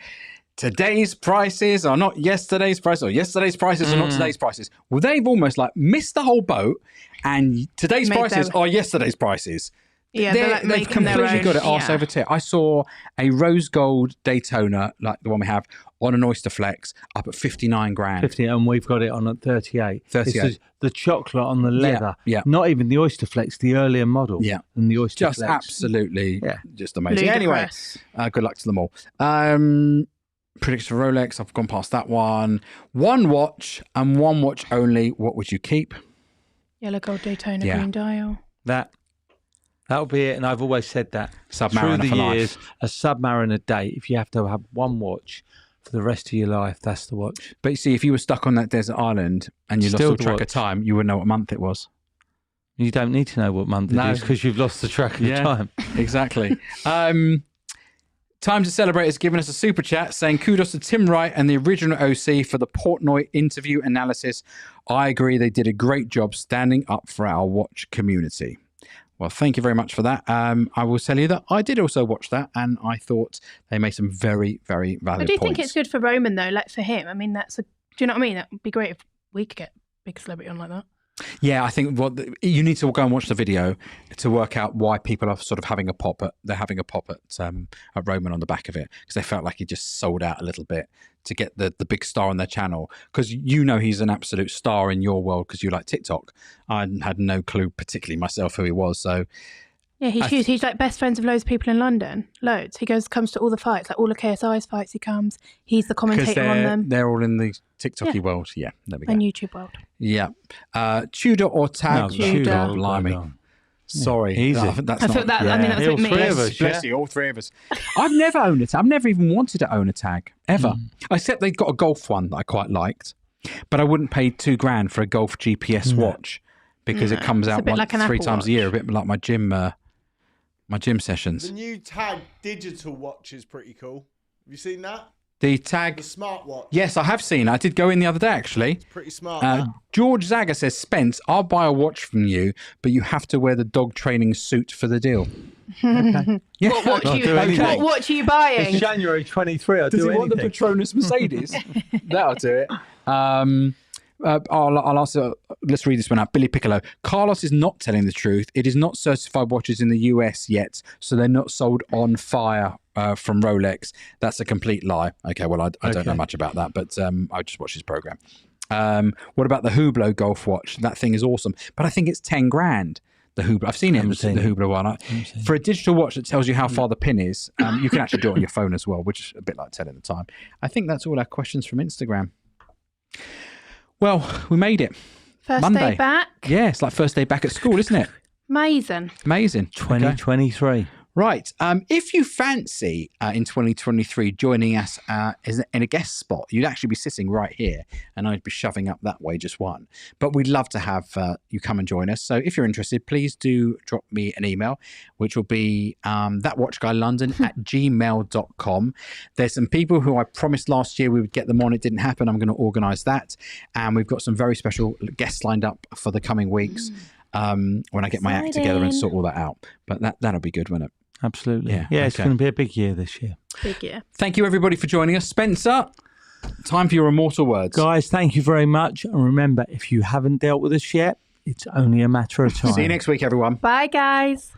Today's prices are not yesterday's prices, or yesterday's prices are not today's prices. Well, they've almost like missed the whole boat, and today's Made prices their- are yesterday's prices. Yeah, they're like they've making their completely own- got it arse yeah. over tit. I saw a rose gold Daytona, like the one we have, on an Oyster Flex, up at 59 grand. 50, and we've got it on at 38. 38. It's the chocolate on the leather. yeah. Not even the Oyster Flex, the earlier model. Yeah. Than the Oyster Just Flex. absolutely, Yeah. just amazing. Anyway, Ludicrous. good luck to them all. Predictions for Rolex, I've gone past that one. One watch and one watch only. What would you keep? Yellow gold Daytona Yeah. green dial. That'll be it, and I've always said that. Submariner Through the for life. years, a Submariner date, if you have to have one watch for the rest of your life, that's the watch. But you see, if you were stuck on that desert island and you Still lost all the track of watch. time, you wouldn't know what month it was. You don't need to know what month No. it is because you've lost the track of Yeah. time. Exactly. Time to Celebrate has given us a super chat saying kudos to Tim Wright and the original OC for the Portnoy interview analysis. I agree they did a great job standing up for our watch community. Well, thank you very much for that. I will tell you that I did also watch that and I thought they made some very, very valid I do points. think it's good for Roman though, like for him. I mean, do you know what I mean? That would be great if we could get a big celebrity on like that. Yeah, I think you need to go and watch the video to work out why people are sort of having a pop at Roman on the back of it, because they felt like he just sold out a little bit to get the big star on their channel, because he's an absolute star in your world because you like TikTok. I had no clue, particularly myself, who he was. So Yeah, he's huge. He's like best friends with loads of people in London. Loads. He comes to all the fights, like all of KSI's fights. He comes. He's the commentator on them. they're all in the TikTok-y Yeah. world. Yeah, there we go. And YouTube world. Yeah. Tudor or Tag? No, Tudor. Oh, blimey. Well done. Sorry. Easy. That's I not, thought that. I mean, that was all with me. three of us. Bless you, all three of us. I've never owned it. I've never even wanted to own a tag ever, except they got a golf one that I quite liked, but I wouldn't pay $2,000 for a golf GPS watch because it comes out bit once, like an 3 Apple times a year, a Watch. bit like my gym sessions. The new Tag digital watch is pretty cool. Have you seen that? The tag. The smartwatch. Yes, I have seen. I did go in the other day actually. Pretty smart. that. George Zaga says, Spence, I'll buy a watch from you, but you have to wear the dog training suit for the deal. Yeah. What watch, I'll do anything. what watch are you buying? It's January 23. I'll Does do he want the anything. Patronus Mercedes? That'll do it. I'll ask. Let's read this one out. Billy Piccolo. Carlos is not telling the truth. It is not certified watches in the US yet, so they're not sold on fire from Rolex. That's a complete lie. Okay, well, I don't know much about that, but I just watched his program. What about the Hublot golf watch? That thing is awesome, but I think it's $10,000. The Hublot. I've seen it. The Hublot one. For a digital watch that tells you how far the pin is, you can actually do it on your phone as well, which is a bit like telling the time. I think that's all our questions from Instagram. Well, we made it. First Monday. day back. Yeah, it's like first day back at school, isn't it? Amazing. Amazing. 2023. Right. If you fancy in 2023 joining us in a guest spot, you'd actually be sitting right here and I'd be shoving up that way just one. But we'd love to have you come and join us. So if you're interested, please do drop me an email, which will be thatwatchguylondon@gmail.com. There's some people who I promised last year we would get them on. It didn't happen. I'm going to organise that. And we've got some very special guests lined up for the coming weeks when I get my act together and sort all that out. But that'll be good, won't it? Absolutely. Yeah, Yeah, it's okay. going to be a big year this year. Big year. Thank you, everybody, for joining us. Spencer, time for your immortal words. Guys, thank you very much. And remember, if you haven't dealt with us yet, it's only a matter of time. See you next week, everyone. Bye, guys.